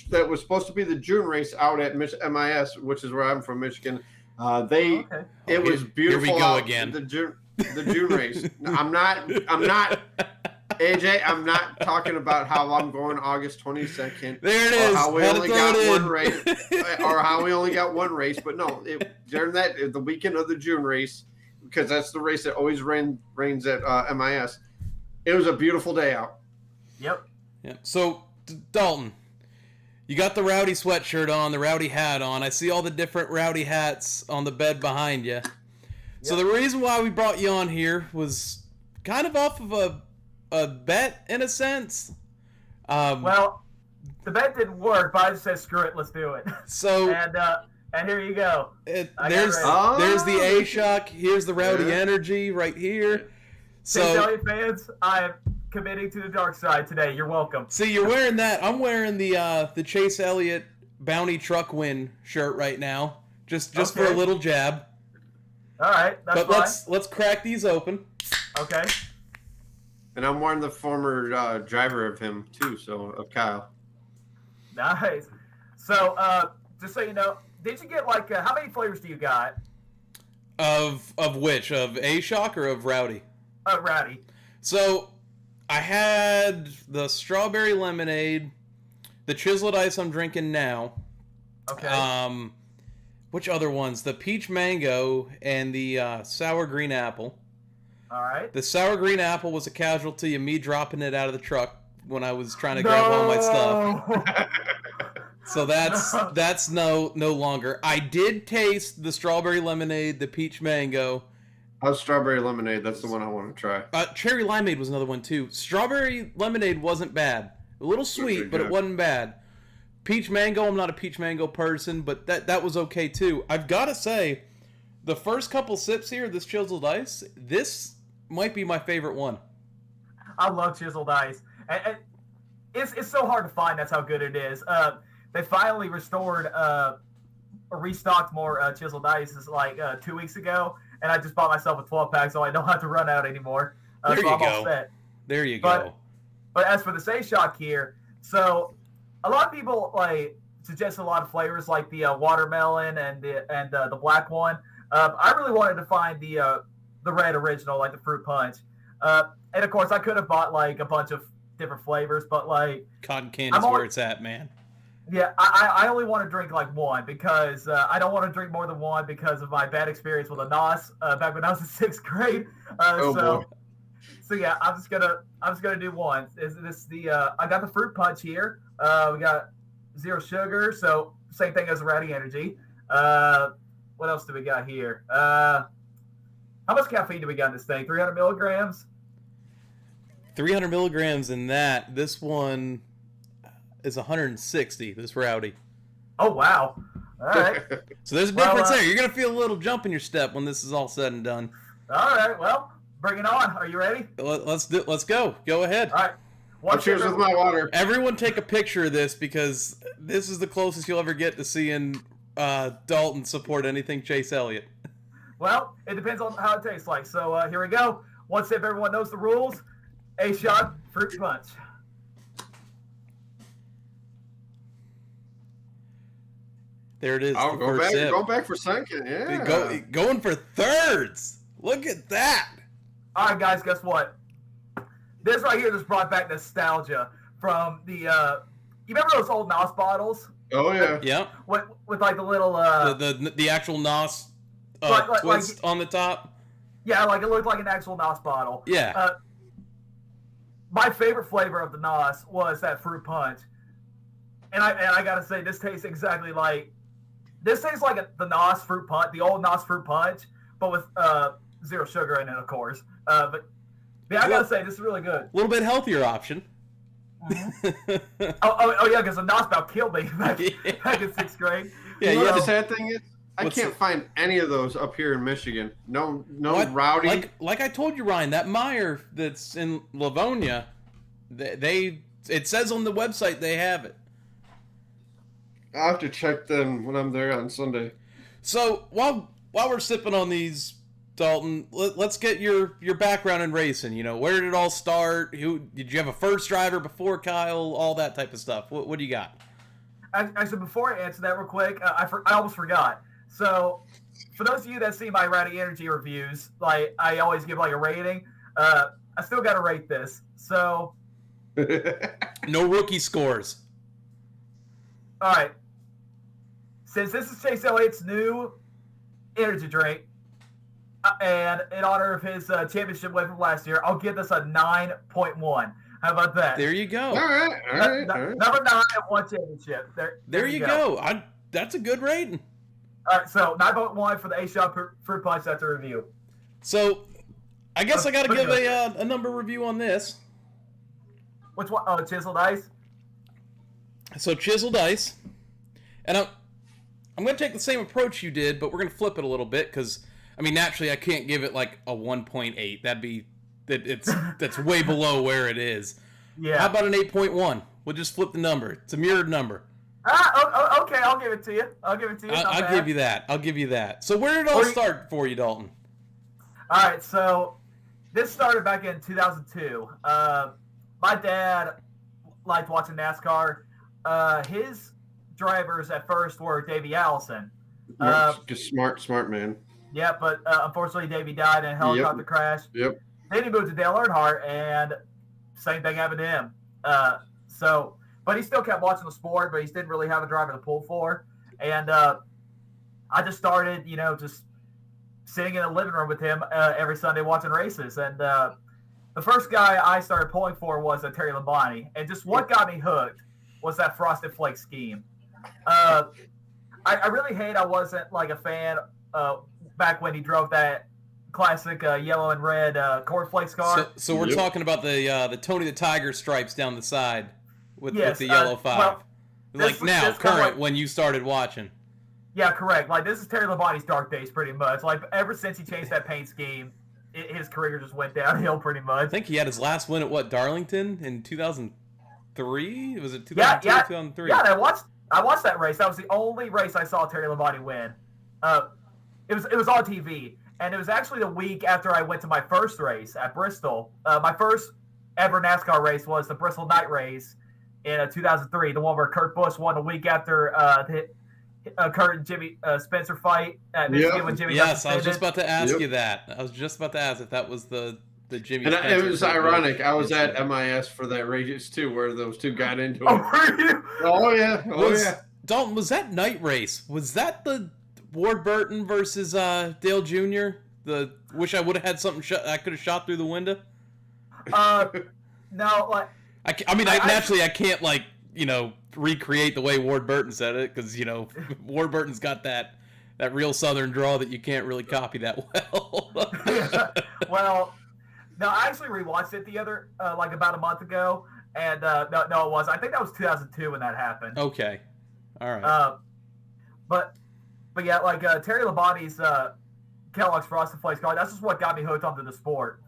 That was supposed to be the June race out at MIS, which is where I'm from, Michigan. It was beautiful. Here we go again. The June race. I'm not AJ. I'm not talking about how I'm going August 22nd. There it is. Or how we only got one race, or how we only got one race. But no, during the weekend of the June race, because that's the race that always rains at MIS. It was a beautiful day out. Yep. So, Dalton, you got the Rowdy sweatshirt on, the Rowdy hat on. I see all the different Rowdy hats on the bed behind you. Yep. So the reason why we brought you on here was kind of off of a bet, in a sense. Well, the bet didn't work, but I just said, screw it, let's do it. So and here you go. There's the AShoc. Here's the Rowdy energy right here. So, Elliott fans, I am committing to the dark side today. You're welcome. See, you're wearing that. I'm wearing the Chase Elliott Bounty Truck Win shirt right now, just for a little jab. All right, that's fine. Let's crack these open. Okay. And I'm wearing the former driver of him too, so of Kyle. Nice. So, just so you know, did you get like how many flavors do you got? Of which? Of AShoc or of Rowdy? Rowdy. So, I had the strawberry lemonade, the chiseled ice I'm drinking now. Okay. Which other ones? The peach mango and the sour green apple. All right. The sour green apple was a casualty of me dropping it out of the truck when I was trying to grab all my stuff. So that's no longer. I did taste the strawberry lemonade, the peach mango. How's strawberry lemonade? That's the one I want to try. Cherry limeade was another one too. Strawberry lemonade wasn't bad. A little sweet, but it wasn't bad. Peach mango, I'm not a peach mango person, but that was okay too. I've got to say, the first couple sips here, this chiseled ice, this might be my favorite one. I love chiseled ice. And it's so hard to find. That's how good it is. They finally restocked more chiseled ices like 2 weeks ago, and I just bought myself a 12-pack so I don't have to run out anymore. There so you I'm go. all set. There you go. But as for the AShoc here, so a lot of people like suggest a lot of flavors like the watermelon and the black one. I really wanted to find the red original, like the fruit punch. And of course, I could have bought like a bunch of different flavors, but like cotton candy's where it's at, man. Yeah, I only want to drink like one because I don't want to drink more than one because of my bad experience with a NOS back when I was in 6th grade. Boy. So yeah, I'm just gonna do one. I got the fruit punch here. We got 0 sugar, so same thing as the Rowdy Energy. What else do we got here? How much caffeine do we got in this thing? 300 milligrams? 300 milligrams in that. This one is 160, this Rowdy. Oh, wow. All right. So there's a difference there. You're going to feel a little jump in your step when this is all said and done. All right. Well, bring it on. Are you ready? Let's go. Go ahead. All right. Cheers with my water. Everyone take a picture of this because this is the closest you'll ever get to seeing Dalton support anything Chase Elliott. Well, it depends on how it tastes like. So here we go. One sip, everyone knows the rules. AShoc fruit punch. There it is. Oh, the first sip. Go back for second. Yeah. Going for thirds. Look at that. All right, guys, guess what? This right here just brought back nostalgia from the. You remember those old NOS bottles? Oh yeah. Yeah. With like the little. The actual NOS twist on the top. Yeah, like it looked like an actual NOS bottle. Yeah. My favorite flavor of the NOS was that fruit punch, and I gotta say this tastes exactly like. This tastes like the NOS fruit punch, the old NOS fruit punch, but with zero sugar in it, of course. But yeah, I gotta say this is really good. A little bit healthier option. oh yeah, because the NOS about killed me back in 6th grade. Yeah, the sad thing is, I can't find any of those up here in Michigan. No Rowdy. Like I told you, Ryan, that Meyer that's in Livonia, it says on the website they have it. I'll have to check them when I'm there on Sunday. So while we're sipping on these, Dalton, let's get your background in racing. You know, where did it all start? Who did you have a first driver before Kyle? All that type of stuff. What do you got? Actually, before I answer that real quick, I almost forgot. So, for those of you that see my Rowdy Energy reviews, like I always give like a rating. I still got to rate this. So, no rookie scores. All right. Since this is Chase Elliott's new energy drink, and in honor of his championship win from last year, I'll give this a 9.1. How about that? There you go. All right. Number 9 at one championship. There you go. That's a good rating. All right, so 9.1 for the AShoc Fruit Punch. That's a review. So, I guess I got to give a number review on this. Which one? Oh, Chiseled Ice? So, Chiseled Ice. And I'm going to take the same approach you did, but we're going to flip it a little bit because, I mean, naturally, I can't give it like a 1.8. That's way below where it is. Yeah. How about an 8.1? We'll just flip the number. It's a mirrored number. Okay, I'll give it to you. I'll give you that. So where did it all start for you, Dalton? All right, so this started back in 2002. My dad liked watching NASCAR. His drivers at first were Davey Allison. Just smart man. Yeah, but unfortunately Davey died in a helicopter crash. Yep. Then he moved to Dale Earnhardt, and same thing happened to him. But he still kept watching the sport, but he didn't really have a driver to pull for. And I just started, just sitting in the living room with him every Sunday watching races. And the first guy I started pulling for was Terry Labonte. And just what got me hooked was that Frosted Flake scheme. I really hate I wasn't like a fan back when he drove that classic yellow and red cornflakes car. So we're talking about the Tony the Tiger stripes down the side with the yellow 5. Current when you started watching. Yeah, correct. Like this is Terry Labonte's dark days pretty much. Like ever since he changed that paint scheme, his career just went downhill pretty much. I think he had his last win at Darlington in 2003? Was it 2002 or 2003? Yeah, I watched that race. That was the only race I saw Terry Labonte win. It was on TV. And it was actually the week after I went to my first race at Bristol. My first ever NASCAR race was the Bristol Night Race in 2003, the one where Kurt Busch won a week after Kurt and Jimmy Spencer fight at Michigan when Jimmy got suspended. I was just about to ask you that. I was just about to ask if that was the Jimmy and Spencer. It was ironic. I was at MIS for that race too, where those two got into it. Oh, were you? Oh, yeah. Dalton, was that night race? Was that the Ward Burton versus Dale Jr.? The wish I would have had something I could have shot through the window. No, like I can't recreate the way Ward Burton said it because Ward Burton's got that real Southern drawl that you can't really copy that well. Well, no, I actually rewatched it the other about a month ago, and no, it was. I think that was 2002 when that happened. Okay, all right. But yeah, Terry Labonte's Kellogg's Frosted Flakes car, that's just what got me hooked onto the sport.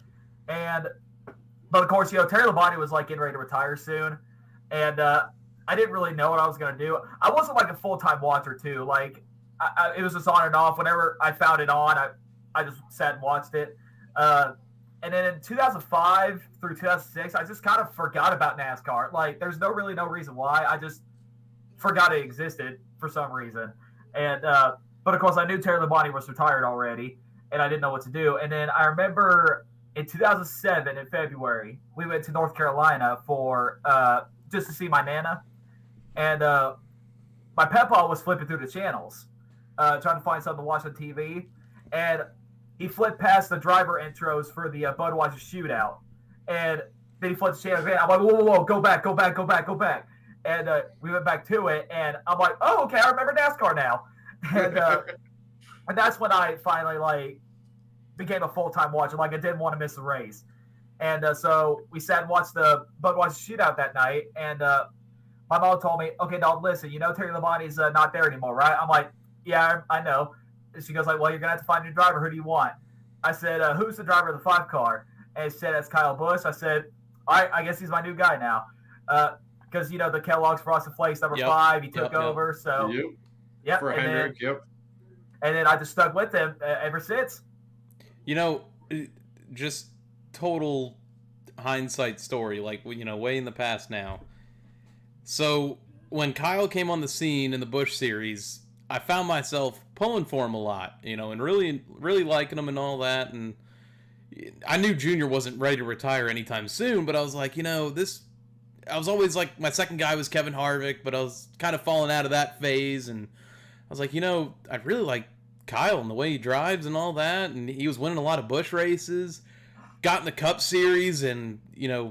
But of course, Terry Labonte was getting ready to retire soon, and I didn't really know what I was going to do. I wasn't a full-time watcher too. It was just on and off. Whenever I found it on, I just sat and watched it. And then in 2005 through 2006, I just kind of forgot about NASCAR. There's no reason why. I just forgot it existed for some reason. And but of course, I knew Terry Labonte was retired already, and I didn't know what to do. And then I remember in 2007, in February, we went to North Carolina for just to see my Nana. And my Pepaw was flipping through the channels, trying to find something to watch on TV. And he flipped past the driver intros for the Budweiser shootout. And then he flipped the channel again. I'm like, whoa, go back. And we went back to it. And I'm like, oh, okay, I remember NASCAR now. And that's when I finally, became a full-time watcher. Like, I didn't want to miss the race. And so we sat and watched the Budweiser shootout that night. And my mom told me, okay, Dalton, listen, Terry Labonte's not there anymore, right? I'm like, yeah, I know. And she goes like, well, you're going to have to find a new driver. Who do you want? I said, who's the driver of the 5 car? And she said, that's Kyle Busch. I said, all right, I guess he's my new guy now. Because, the Kellogg's Frosted Flakes number 5, he took over. So, yep. For Hendrick, yep. And then I just stuck with him ever since. Just total hindsight story, like, way in the past now. So when Kyle came on the scene in the Busch series, I found myself pulling for him a lot, and really, really liking him and all that. And I knew Junior wasn't ready to retire anytime soon, but I was like, I was always like, my second guy was Kevin Harvick, but I was kind of falling out of that phase. And I was like, I really like Kyle and the way he drives and all that. And he was winning a lot of Busch races, got in the Cup Series, and,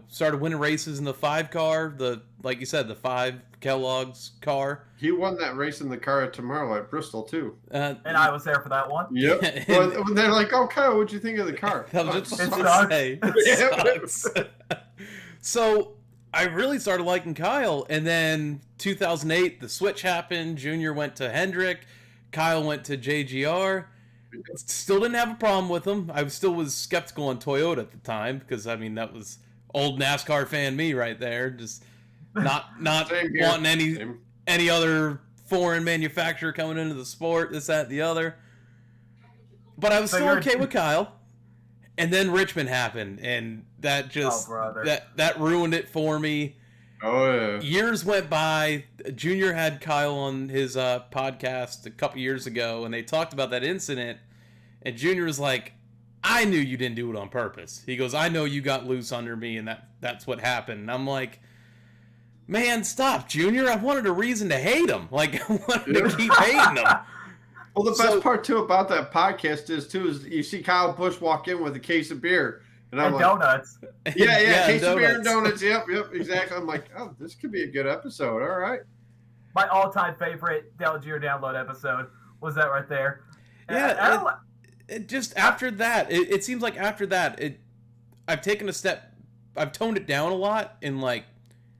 started winning races in the 5 car, like you said, the 5 Kellogg's car. He won that race in the car at tomorrow at Bristol, too. And I was there for that one. Yep. When they're like, oh, Kyle, what'd you think of the car? It sucks. So I really started liking Kyle, and then 2008, the switch happened. Junior went to Hendrick. Kyle went to JGR. Still didn't have a problem with him. I still was skeptical on Toyota at the time because, that was old NASCAR fan me right there. Just not wanting any other foreign manufacturer coming into the sport, this, that, the other. But I was still okay with Kyle. And then Richmond happened, and that just that ruined it for me. Oh, yeah. Years went by. Junior had Kyle on his podcast a couple years ago, and they talked about that incident. And Junior was like, I knew you didn't do it on purpose. He goes, I know you got loose under me, and that's what happened. And I'm like, man, stop, Junior. I wanted a reason to hate him. Like, I wanted to keep hating him. Well, the best part, too, about that podcast is you see Kyle Busch walk in with a case of beer. And I'm like, donuts. Yeah, case of beer and donuts. Yep, exactly. I'm like, oh, this could be a good episode. All right. My all-time favorite Dale Jr. Download episode was that right there. Yeah, it just after that, it seems like after that, I've taken a step, I've toned it down a lot in, like,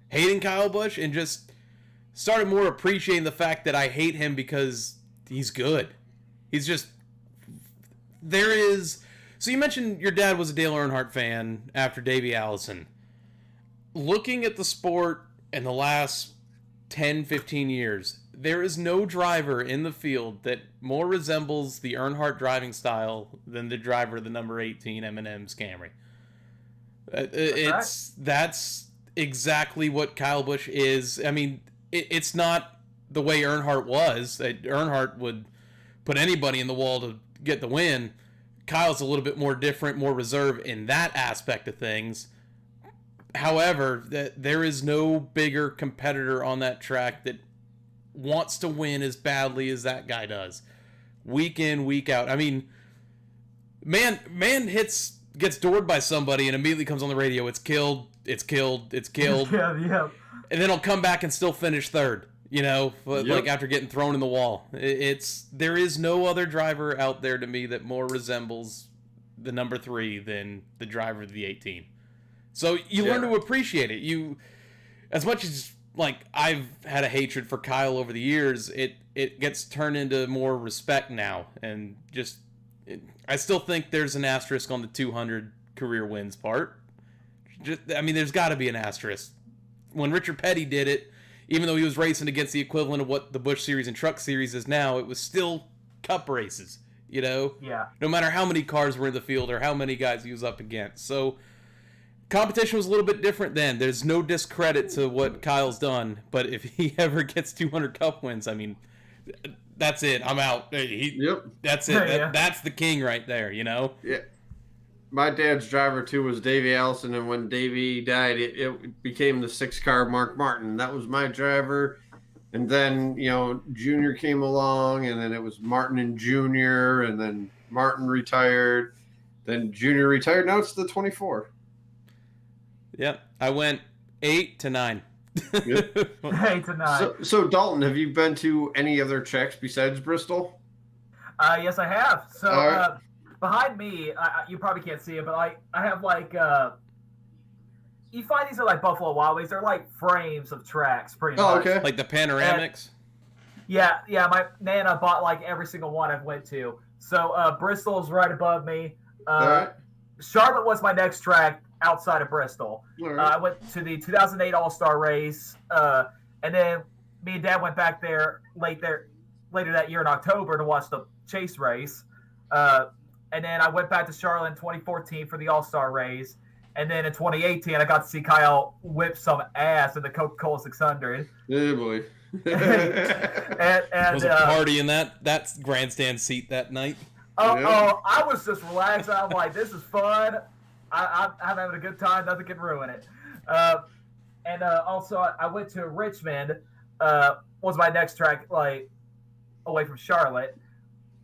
hating Kyle Busch and just started more appreciating the fact that I hate him because he's good. He's just, so you mentioned your dad was a Dale Earnhardt fan after Davey Allison. Looking at the sport in the last 10, 15 years, there is no driver in the field that more resembles the Earnhardt driving style than the driver of the number 18 M&M Camry. That's exactly what Kyle Busch is. It's not the way Earnhardt was. Earnhardt would put anybody in the wall to get the win. Kyle's a little bit more different, more reserved in that aspect of things. However, there is no bigger competitor on that track that wants to win as badly as that guy does. Week in, week out. Man gets doored by somebody and immediately comes on the radio. It's killed. Yeah. And then he'll come back and still finish third. Like after getting thrown in the wall. There is no other driver out there to me that more resembles the number 3 than the driver of the 18. So you learn to appreciate it. As much as like I've had a hatred for Kyle over the years, it gets turned into more respect now, and I still think there's an asterisk on the 200 career wins part. There's got to be an asterisk. When Richard Petty did it, even though he was racing against the equivalent of what the Busch Series and Truck Series is now, it was still Cup races, Yeah. No matter how many cars were in the field or how many guys he was up against. So competition was a little bit different then. There's no discredit to what Kyle's done, but if he ever gets 200 Cup wins, that's it. I'm out. Yep. That's it. Yeah. That's the king right there, you know? Yeah. My dad's driver, too, was Davey Allison, and when Davey died, it became the 6-car Mark Martin. That was my driver. And then, Junior came along, and then it was Martin and Junior, and then Martin retired. Then Junior retired. Now it's the 24. Yep. I went 8 to 9. Yep. 8 to 9. So, Dalton, have you been to any other tracks besides Bristol? Yes, I have. So, All right. behind me, you probably can't see it, but I have like, you find these are like Buffalo Wild Wings. They're like frames of tracks, pretty much. Oh, okay. Like the panoramics? Yeah. My Nana bought like every single one I've went to. So, Bristol's right above me. All right. Charlotte was my next track outside of Bristol. All right. I went to the 2008 All-Star race, and then me and Dad went back there later that year in October to watch the Chase race. And then I went back to Charlotte in 2014 for the All-Star race. And then in 2018, I got to see Kyle whip some ass in the Coca-Cola 600. Yeah, boy. and Was a party in that grandstand seat that night? Oh, I was just relaxed. I'm like, this is fun. I'm having a good time. Nothing can ruin it. And also, I went to Richmond. Was my next track, like, away from Charlotte.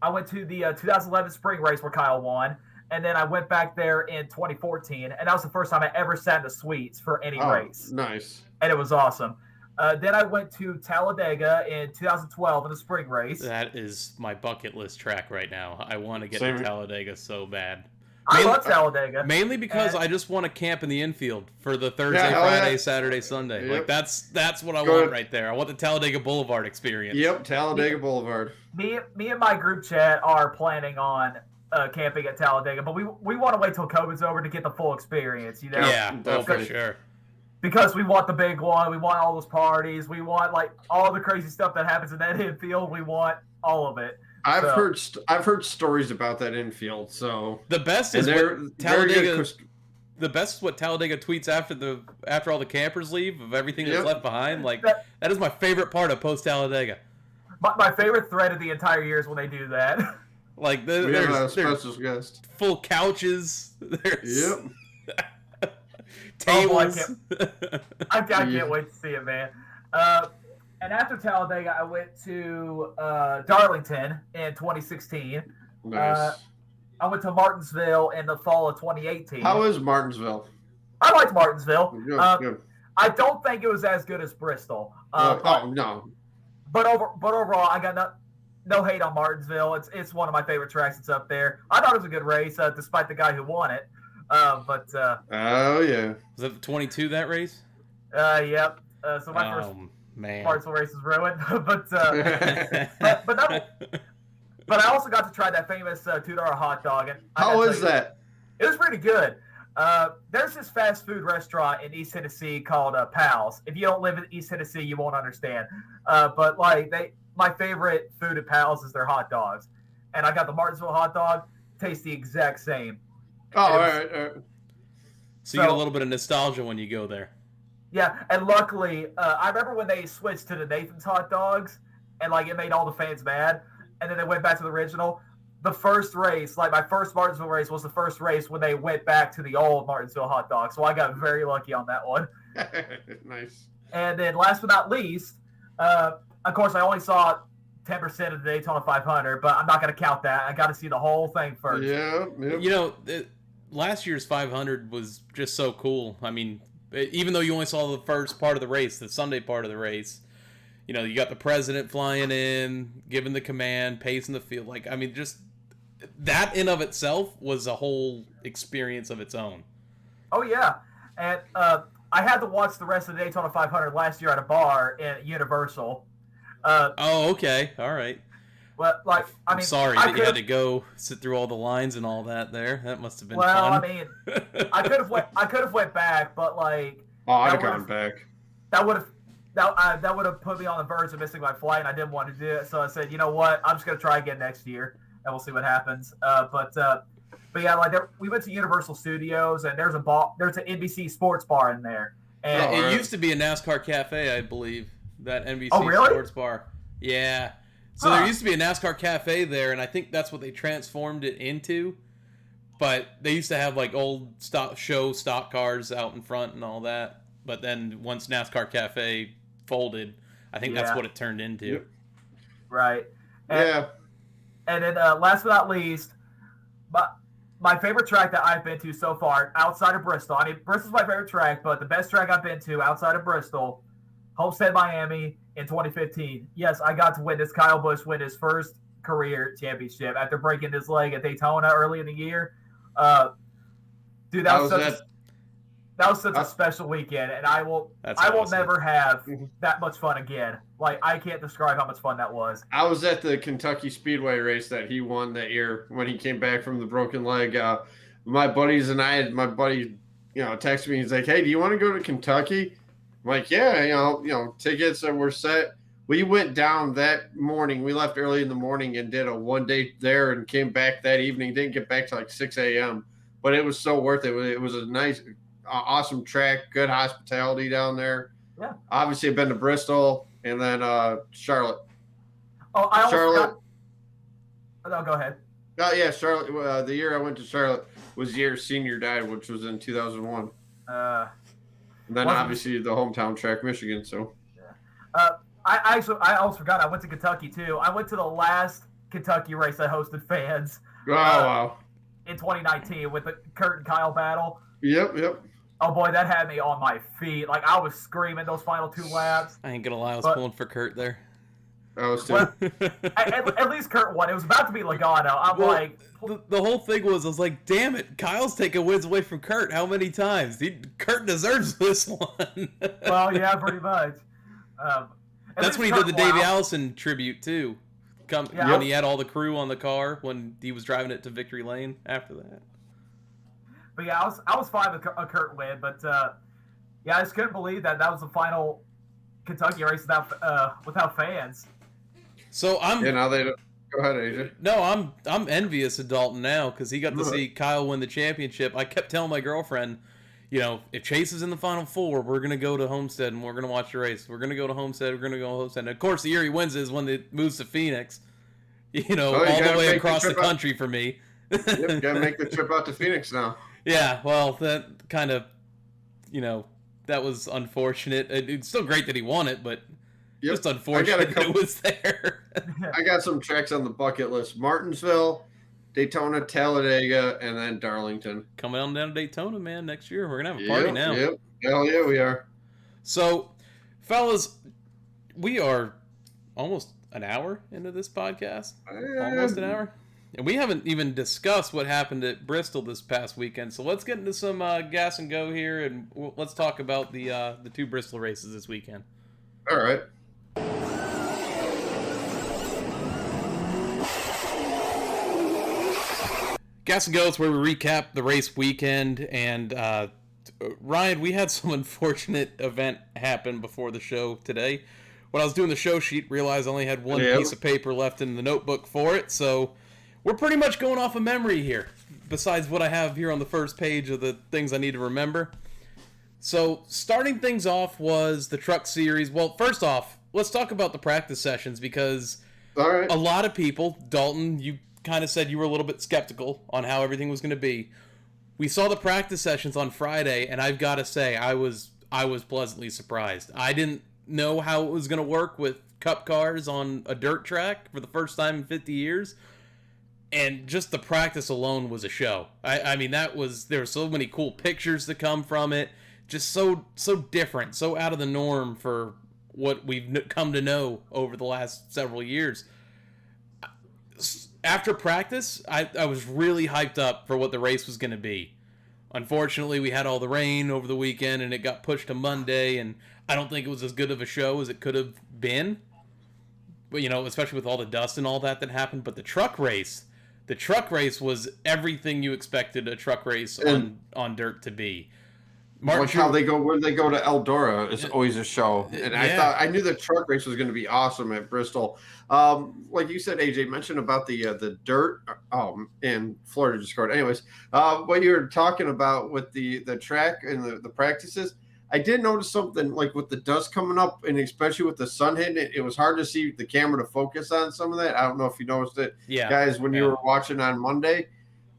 I went to the 2011 spring race where Kyle won. And then I went back there in 2014. And that was the first time I ever sat in the suites for any race. Nice. And it was awesome. Then I went to Talladega in 2012 in the spring race. That is my bucket list track right now. I want to get Same. to Talladega so bad. I love Talladega. Mainly because I just want to camp in the infield for the Thursday, Yeah, Friday, Saturday, Sunday. Yep. Like that's what I Go want ahead. right there. I want the Talladega Boulevard experience. Yep, Talladega Boulevard. Me and my group chat are planning on camping at Talladega, but we want to wait till COVID's over to get the full experience, you know? Yeah, oh, for definitely. sure. Because we want the big one, we want all those parties, we want like all the crazy stuff that happens in that infield. We want all of it. I've heard stories about that infield. So The best is what Talladega. The best is what Talladega tweets after all the campers leave of everything that's Yep. left behind. Like that is my favorite part of post Talladega. My favorite thread of the entire year is when they do that. Like We have a there's special guest. full couches. There's Yep. tables. I can't wait to see it, man. And after Talladega, I went to Darlington in 2016. Nice. I went to Martinsville in the fall of 2018. How is Martinsville? I liked Martinsville. Good, good. I don't think it was as good as Bristol. No. But overall, I got no hate on Martinsville. It's one of my favorite tracks. It's up there. I thought it was a good race, despite the guy who won it. Oh yeah. Was that the 22 that race? Yep. So my first man. Martinsville race is ruined. But I also got to try that famous $2 hot dog. And How is that? It was pretty good. There's this fast food restaurant in East Tennessee called Pal's. If you don't live in East Tennessee, you won't understand. But like my favorite food at Pal's is their hot dogs, and I got the Martinsville hot dog. Tastes the exact same. Oh, all right. So you get a little bit of nostalgia when you go there. Yeah, and luckily, I remember when they switched to the Nathan's hot dogs, and like it made all the fans mad, and then they went back to the original. The first race, like my first Martinsville race, was the first race when they went back to the old Martinsville hot dog. So I got very lucky on that one. Nice. And then last but not least, of course, I only saw 10% of the Daytona 500, but I'm not going to count that. I got to see the whole thing first. Yeah. You know, last year's 500 was just so cool. I mean, even though you only saw the first part of the race, the Sunday part of the race, you know, you got the president flying in, giving the command, pacing the field. Like, I mean, just that in of itself was a whole experience of its own. Oh, yeah. And I had to watch the rest of the Daytona 500 last year at a bar in Universal. Oh, okay. All right. But, like, I mean... I'm sorry that you had to go sit through all the lines and all that there. That must have been fun. Well, I mean, I could have went back, but, like... Oh, I'd have gone back. That would have put me on the verge of missing my flight, and I didn't want to do it. So I said, you know what? I'm just going to try again next year, and we'll see what happens. But yeah, like we went to Universal Studios, and there's an NBC sports bar in there. And it used to be a NASCAR cafe, I believe. That NBC Oh, really? sports bar. Yeah. So there used to be a NASCAR cafe there, and I think that's what they transformed it into. But they used to have like old stock cars out in front and all that. But then once NASCAR cafe folded, I think that's what it turned into. Yep. Right. And then last but not least, my favorite track that I've been to so far outside of Bristol. I mean, Bristol's my favorite track, but the best track I've been to outside of Bristol, Homestead, Miami in 2015. Yes, I got to witness Kyle Busch win his first career championship after breaking his leg at Daytona early in the year. Dude, that was such a special weekend, and I will never have that much fun again. Like, I can't describe how much fun that was. I was at the Kentucky Speedway race that he won that year when he came back from the broken leg. My buddies and my buddy, texted me. He's like, "Hey, do you want to go to Kentucky?" I'm like, "Yeah, tickets and we're set." We went down that morning. We left early in the morning and did a 1 day there and came back that evening. Didn't get back till like 6 a.m. But it was so worth it. It was a nice, awesome track, good hospitality down there. Yeah. Obviously, I've been to Bristol and then Charlotte. Oh, I Charlotte. No, go ahead. Oh yeah, Charlotte. The year I went to Charlotte was the year Senior died, which was in 2001. And then obviously the hometown track, Michigan. So. I almost forgot. I went to Kentucky too. I went to the last Kentucky race I hosted fans. Oh wow. In 2019 with the Kurt and Kyle battle. Yep. Oh boy, that had me on my feet. Like, I was screaming those final 2 laps. I ain't gonna lie, I was pulling for Kurt there. I was too. Well, at least Kurt won. It was about to be Logano. The whole thing was, I was like, damn it, Kyle's taking wins away from Kurt. How many times? Kurt deserves this one. Well, yeah, pretty much. That's when he did the Davey Allison tribute too. When he had all the crew on the car when he was driving it to victory lane after that. But yeah, I was fine with a Kurt win, but I just couldn't believe that was the final Kentucky race without fans. So now they don't. Go ahead, AJ. No, I'm envious of Dalton now because he got to see Kyle win the championship. I kept telling my girlfriend, if Chase is in the Final Four, we're going to go to Homestead and we're going to watch the race. We're going to go to Homestead. We're going to go to Homestead. And, of course, the year he wins is when it moves to Phoenix, all the way across the country for me. Yep, got to make the trip out to Phoenix now. Yeah, well, that kind of, that was unfortunate. It's still great that he won it, but just unfortunate that it was there. I got some tracks on the bucket list. Martinsville, Daytona, Talladega, and then Darlington. Coming on down to Daytona, man, next year. We're going to have a party now. Yep. Hell yeah, we are. So, fellas, we are almost an hour into this podcast. Almost an hour. And we haven't even discussed what happened at Bristol this past weekend. So let's get into some gas and go here, and let's talk about the 2 Bristol races this weekend. All right. Gas and Go is where we recap the race weekend, and Ryan, we had some unfortunate event happen before the show today. When I was doing the show sheet, realized I only had one piece of paper left in the notebook for it, so we're pretty much going off of memory here, besides what I have here on the first page of the things I need to remember. So, starting things off was the Truck Series. Well, first off, let's talk about the practice sessions, because a lot of people, Dalton, you kind of said you were a little bit skeptical on how everything was going to be. We saw the practice sessions on Friday, and I've got to say, I was pleasantly surprised. I didn't know how it was going to work with Cup cars on a dirt track for the first time in 50 years. And just the practice alone was a show. I mean, there were so many cool pictures to come from it. Just so different, so out of the norm for what we've come to know over the last several years. After practice, I was really hyped up for what the race was going to be. Unfortunately, we had all the rain over the weekend, and it got pushed to Monday, and I don't think it was as good of a show as it could have been. But, especially with all the dust and all that happened. But the truck race was everything you expected a truck race on dirt to be. Where they go to Eldora is always a show, and I knew the truck race was going to be awesome at Bristol. Like you said, AJ mentioned about the dirt. And Florida just scored. Anyways, what you were talking about with the track and the practices, I did notice something like with the dust coming up, and especially with the sun hitting it, it was hard to see the camera to focus on some of that. I don't know if you noticed it, guys, when you were watching on Monday.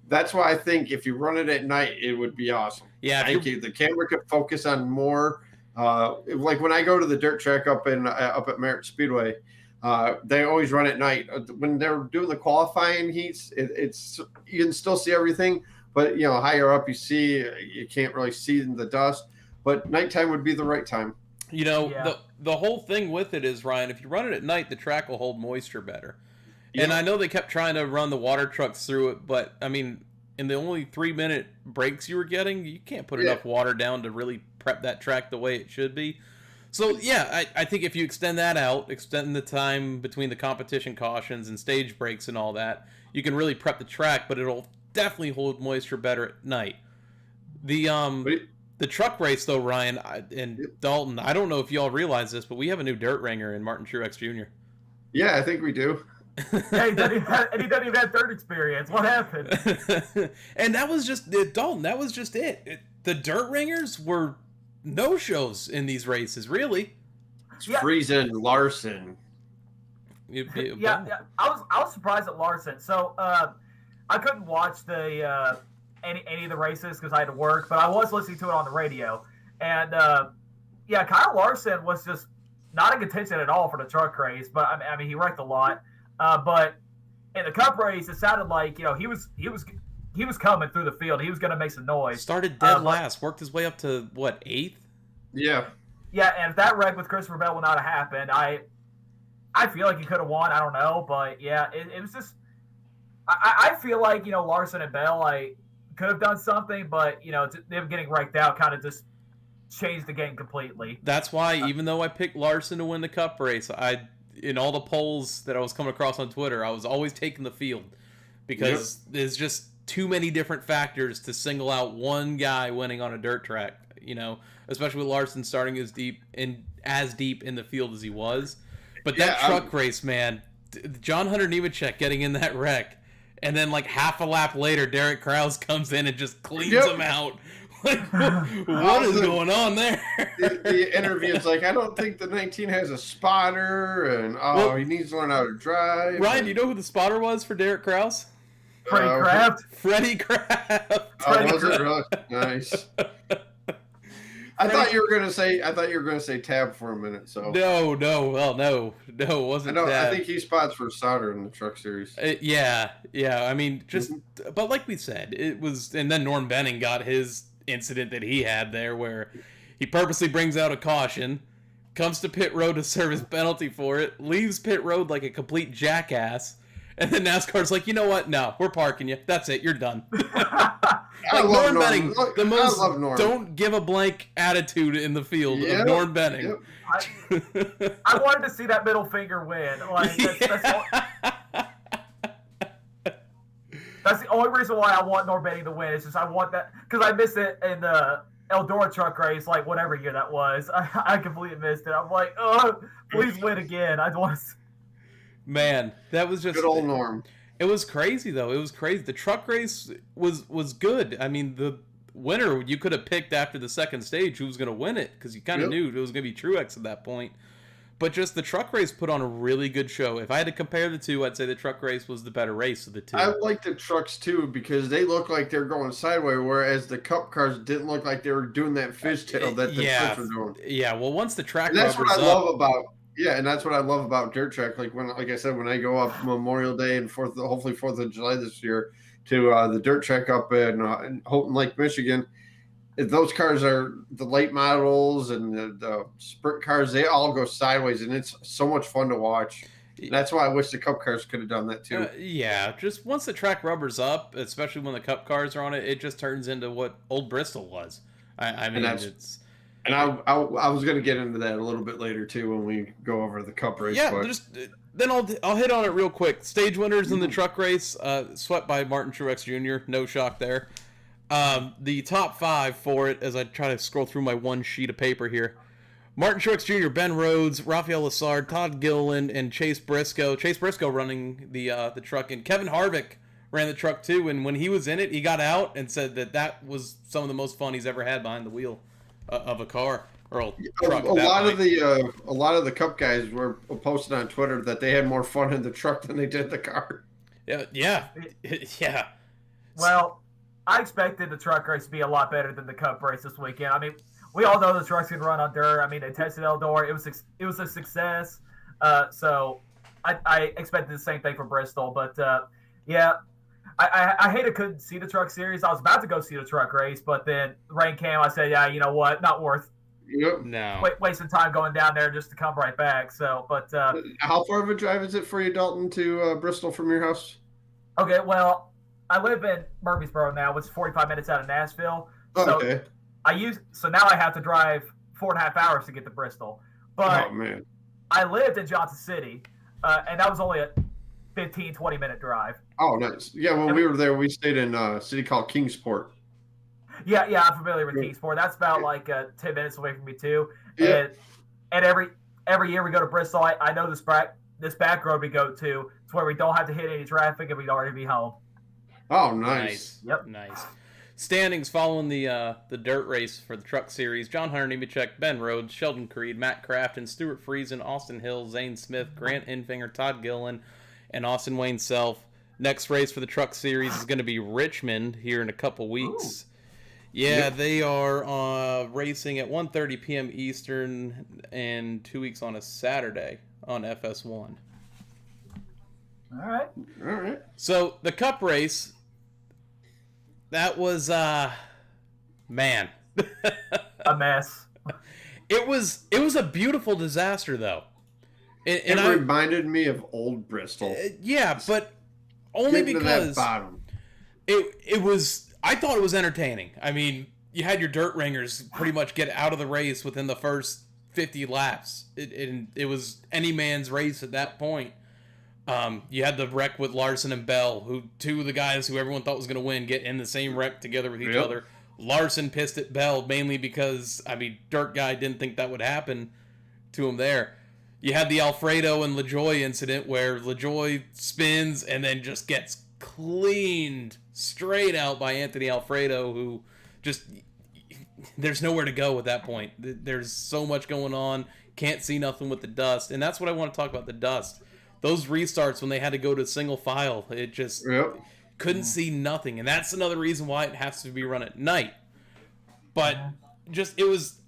That's why I think if you run it at night, it would be awesome. Yeah, thank you. The camera could focus on more. Like when I go to the dirt track up at Merritt Speedway, they always run at night. When they're doing the qualifying heats, it's you can still see everything, but higher up you can't really see the dust. But nighttime would be the right time. The whole thing with it is, Ryan, if you run it at night, the track will hold moisture better. And I know they kept trying to run the water trucks through it, but I mean, in the only 3-minute breaks you were getting, you can't put enough water down to really prep that track the way it should be. So yeah, I think if you extend that out, extend the time between the competition cautions and stage breaks and all that, you can really prep the track, but it'll definitely hold moisture better at night. The truck race though, Ryan and Dalton, I don't know if y'all realize this, but we have a new dirt ringer in Martin Truex Jr. Yeah, I think we do. Yeah, he doesn't even have dirt experience. What happened? And that was just Dalton. That was just it. The dirt ringers were no-shows in these races, really. Friesen, Larson. Yeah. I was surprised at Larson. So I couldn't watch the any of the races because I had to work, but I was listening to it on the radio. And Kyle Larson was just not in contention at all for the truck race. But I mean, he wrecked a lot. But in the Cup race, it sounded like he was coming through the field. He was going to make some noise. Started dead last, worked his way up to what, 8th? Yeah. Yeah, and if that wreck with Christopher Bell would not have happened, I feel like he could have won. I don't know, but yeah, it was just. I feel like Larson and Bell could have done something, but them getting wrecked out kind of just changed the game completely. That's why, even though I picked Larson to win the Cup race, in all the polls that I was coming across on Twitter, I was always taking the field because there's just too many different factors to single out one guy winning on a dirt track, especially with Larson starting as deep in the field as he was. But that truck race, man, John Hunter Nemechek getting in that wreck, and then like half a lap later, Derek Krause comes in and just cleans him out. Like, what is going on there? The interview is like, I don't think the 19 has a spotter, and he needs to learn how to drive. Ryan, you know who the spotter was for Derek Krause? Freddie Kraft. Freddie Kraft. Was it really? Nice. I thought you were gonna say Tab for a minute. So no, it wasn't. I think he spots for Sauter in the Truck Series. Yeah. I mean, but like we said, it was, and then Norm Benning got his incident that he had there where he purposely brings out a caution, comes to pit road to serve his penalty for it, leaves pit road like a complete jackass, and then NASCAR's like, you know what? No, we're parking you. That's it. You're done. Norm Benning, the most don't give a blank attitude in the field of Norm Benning. Yep. I wanted to see that middle finger win. That's the only reason why I want Norm Benning to win. It's just I want that because I missed it in the Eldora truck race, like whatever year that was. I completely missed it. I'm like, oh, please win again. I want to. Man, that was just good old Norm. It was crazy though. It was crazy. The truck race was good. I mean, the winner you could have picked after the second stage who was going to win it because you kind of knew it was going to be Truex at that point. But just the truck race put on a really good show. If I had to compare the two, I'd say the truck race was the better race of the two. I like the trucks too because they look like they're going sideways, whereas the Cup cars didn't look like they were doing that fishtail that the trucks were doing. Yeah, well, once the track, and that's what I love about. Yeah, and that's what I love about dirt track. Like I said, when I go up Memorial Day and hopefully 4th of July this year to the dirt track up in Houghton Lake, Michigan. Those cars are the late models and the sprint cars. They all go sideways, and it's so much fun to watch. And that's why I wish the Cup cars could have done that too. Just once the track rubbers up, especially when the Cup cars are on it, it just turns into what old Bristol was. I mean, it's. And I was going to get into that a little bit later too when we go over the Cup race. Yeah, then I'll hit on it real quick. Stage winners in the truck race, swept by Martin Truex Jr. No shock there. The top 5 for it, as I try to scroll through my one sheet of paper here. Martin Truex Jr., Ben Rhodes, Rafael Lessard, Todd Gilliland, and Chase Briscoe. Chase Briscoe running the truck, and Kevin Harvick ran the truck too. And when he was in it, he got out and said that was some of the most fun he's ever had behind the wheel. of a car or a A truck. lot of the Cup guys were posting on Twitter that they had more fun in the truck than they did the car. Yeah. Well, I expected the truck race to be a lot better than the Cup race this weekend. I mean, we all know the trucks can run on dirt. I mean, they tested Eldora. It was a success. So I expected the same thing for Bristol. But, yeah, I hate I couldn't see the truck series. I was about to go see the truck race, but then rain came. I said, yeah, you know what? Not worth wasting time going down there just to come right back. So, but how far of a drive is it for you, Dalton, to Bristol from your house? Okay, well, I live in Murfreesboro now, which is 45 minutes out of Nashville. So Okay. So now I have to drive 4.5 hours to get to Bristol. But Oh man. I lived in Johnson City, and that was only a 15, 20-minute drive. Oh, nice. Yeah, when we were there, we stayed in a city called Kingsport. Yeah, I'm familiar with Kingsport. That's about like 10 minutes away from me too. Yeah. And every year we go to Bristol. I know this back road we go to. It's where we don't have to hit any traffic and we'd already be home. Oh, nice. Yep. Nice. Standings following the dirt race for the Truck Series: John Hunter Nemechek, Ben Rhodes, Sheldon Creed, Matt Crafton, Stuart Friesen, Austin Hill, Zane Smith, Grant Infinger, Todd Gillen, and Austin Wayne Self. Next race for the Truck Series is going to be Richmond here in a couple weeks. Ooh. Yeah, they are racing at 1:30 p.m. Eastern and 2 weeks on a Saturday on FS1. All right. So the Cup race, that was man, a mess. It was a beautiful disaster though. It reminded me of old Bristol. Yeah, but only because that bottom. It was. I thought it was entertaining. I mean, you had your dirt ringers pretty much get out of the race within the first 50 laps. It was any man's race at that point. You had the wreck with Larson and Bell, who two of the guys who everyone thought was going to win get in the same wreck together with each other. Larson pissed at Bell mainly because, dirt guy didn't think that would happen to him there. You had the Alfredo and LaJoy incident where LaJoy spins and then just gets cleaned straight out by Anthony Alfredo, who just, there's nowhere to go at that point. There's so much going on, can't see nothing with the dust, and that's what I want to talk about, the dust. Those restarts when they had to go to single file, it just couldn't see nothing, and that's another reason why it has to be run at night. But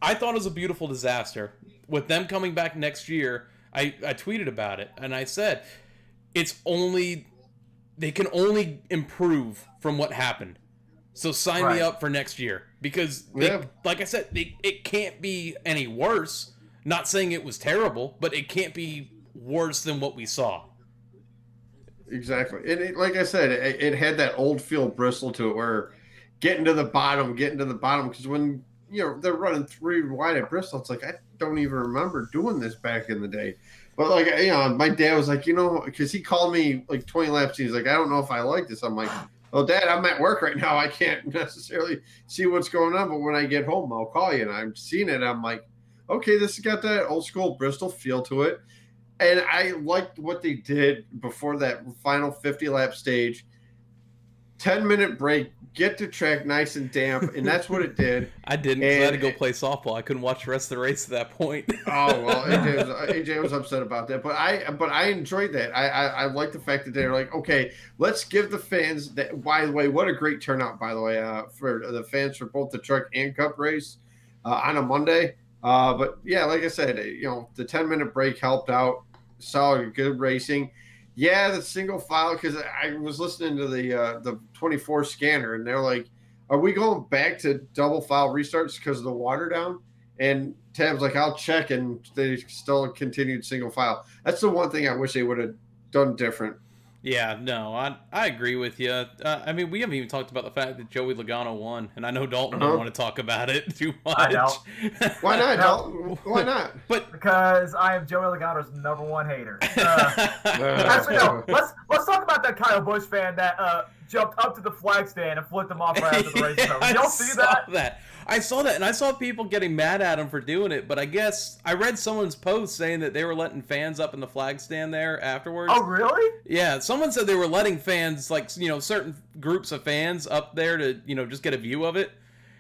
I thought it was a beautiful disaster. With them coming back next year, I tweeted about it, and I said, they can only improve from what happened. So sign me up for next year. Because, like I said, it can't be any worse. Not saying it was terrible, but it can't be worse than what we saw. Exactly. And like I said, it had that old feel Bristol to it where getting to the bottom, because when they're running 3 wide at Bristol, it's like, I don't even remember doing this back in the day. But, my dad was like, because he called me, 20 laps, he's like, I don't know if I like this. I'm like, well, Dad, I'm at work right now. I can't necessarily see what's going on, but when I get home, I'll call you. And I'm seeing it. I'm like, okay, this has got that old school Bristol feel to it. And I liked what they did before that final 50-lap stage. 10-minute break, get to track nice and damp, and that's what it did. I didn't. I had to go play softball. I couldn't watch the rest of the race at that point. Oh well, AJ was upset about that, but I enjoyed that. I like the fact that they're like, okay, let's give the fans that. By the way, what a great turnout! By the way, for the fans for both the truck and Cup race on a Monday. But yeah, like I said, the 10-minute break helped out. Solid, good racing. Yeah, the single file, because I was listening to the 24 scanner, and they're like, are we going back to double file restarts because of the water down? And Tab's like, I'll check, and they still continued single file. That's the one thing I wish they would have done different. Yeah, no, I agree with you. We haven't even talked about the fact that Joey Logano won, and I know Dalton don't want to talk about it too much. I know. Why not, Dalton? Why not? But because I am Joey Logano's #1 hater. Actually, no. Let's talk about that Kyle Busch fan that jumped up to the flag stand and flipped him off right after the race. Did y'all see that? I saw that, and I saw people getting mad at him for doing it, but I guess I read someone's post saying that they were letting fans up in the flag stand there afterwards. Oh, really? Yeah, someone said they were letting fans, certain groups of fans up there to, just get a view of it.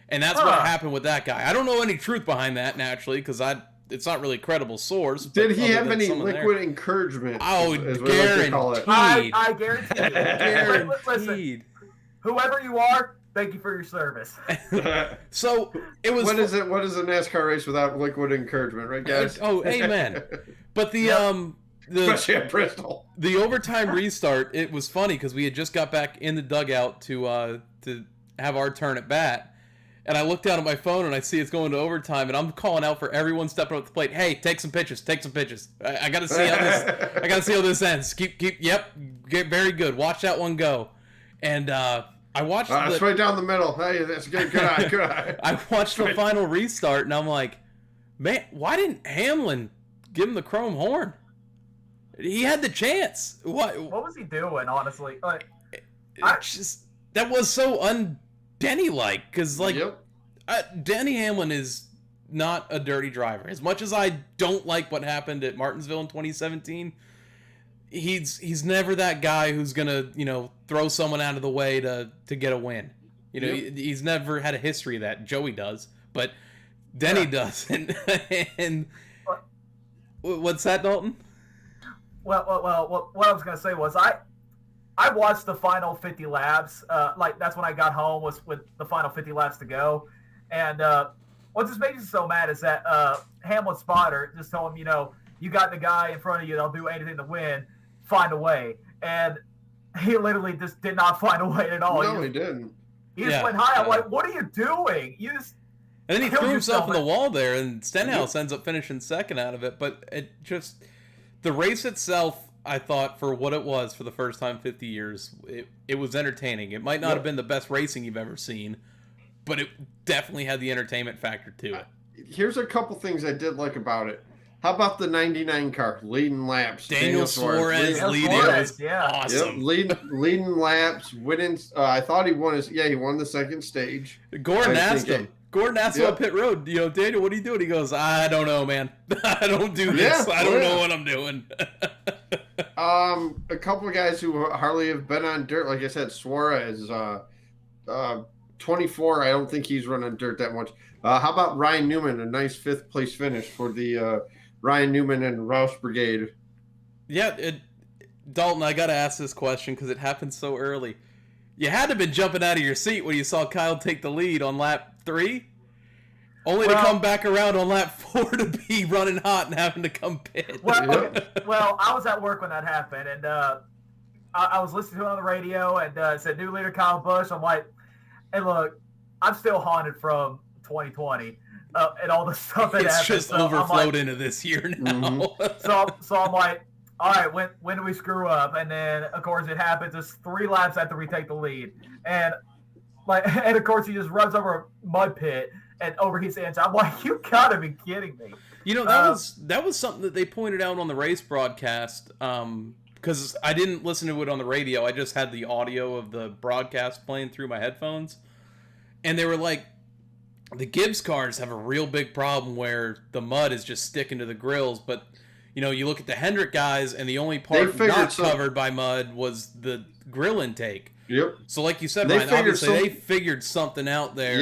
And that's what happened with that guy. I don't know any truth behind that, naturally, because it's not really a credible source. Did he have any liquid encouragement? Oh, guaranteed. I guarantee you. Guaranteed. Listen, whoever you are, thank you for your service. So it was. What is it? What is a NASCAR race without liquid encouragement, right, guys? Oh, amen. But the especially at Bristol, the overtime restart. It was funny because we had just got back in the dugout to have our turn at bat. And I look down at my phone and I see it's going to overtime, and I'm calling out for everyone stepping up the plate. Hey, take some pitches. I gotta see how this. I gotta see how this ends. Yep, get very good. Watch that one go. And I watched. It's right down the middle. Hey, that's good. Good eye. I watched the final restart, and I'm like, man, why didn't Hamlin give him the chrome horn? He had the chance. What was he doing? Honestly, that was so Denny-like, because Denny Hamlin is not a dirty driver. As much as I don't like what happened at Martinsville in 2017, he's never that guy who's gonna throw someone out of the way to get a win. He's never had a history of that. Joey does, but Denny does. And what's that, Dalton? Well, what I was gonna say was I watched the final 50 laps. That's when I got home, was with the final 50 laps to go. And what just makes me so mad is that Hamlin's spotter just told him, you got the guy in front of you that'll do anything to win, find a way. And he literally just did not find a way at all. No, he didn't. He just went high. I'm like, what are you doing? And then he threw himself in the wall there, and Stenhouse ends up finishing second out of it. But the race itself, I thought, for what it was for the first time 50 years, it was entertaining. It might not have been the best racing you've ever seen, but it definitely had the entertainment factor to it. Here's a couple things I did like about it. How about the 99 car leading laps? Daniel Suarez leading was awesome. Yep, leading laps, winning. I thought he won he won the second stage. Gordon asked him on pit road, Daniel, what are you doing? He goes, I don't know, man. I don't do this. I don't know what I'm doing. A couple of guys who hardly have been on dirt, like I said, Suarez, 24. I don't think he's running dirt that much. How about Ryan Newman? A nice 5th place finish for the Ryan Newman and Roush Brigade. Yeah, Dalton, I got to ask this question because it happened so early. You had to have been jumping out of your seat when you saw Kyle take the lead on lap 3, only to come back around on lap 4 to be running hot and having to come pit. Well, I was at work when that happened, and I was listening to it on the radio, and it said new leader Kyle Busch. I'm like, hey, look, I'm still haunted from 2020 and all the stuff that happened. It's just overflowed into this year now. So I'm like, all right, when do we screw up? And then, of course, it happens just 3 laps after we take the lead. And of course, he just runs over a mud pit and overheats the engine. I'm like, you gotta be kidding me. That was something that they pointed out on the race broadcast, because I didn't listen to it on the radio. I just had the audio of the broadcast playing through my headphones. And they were like, the Gibbs cars have a real big problem where the mud is just sticking to the grills, but you look at the Hendrick guys, and the only part not covered by mud was the grill intake. Yep. So like you said, Ryan, obviously they figured something out there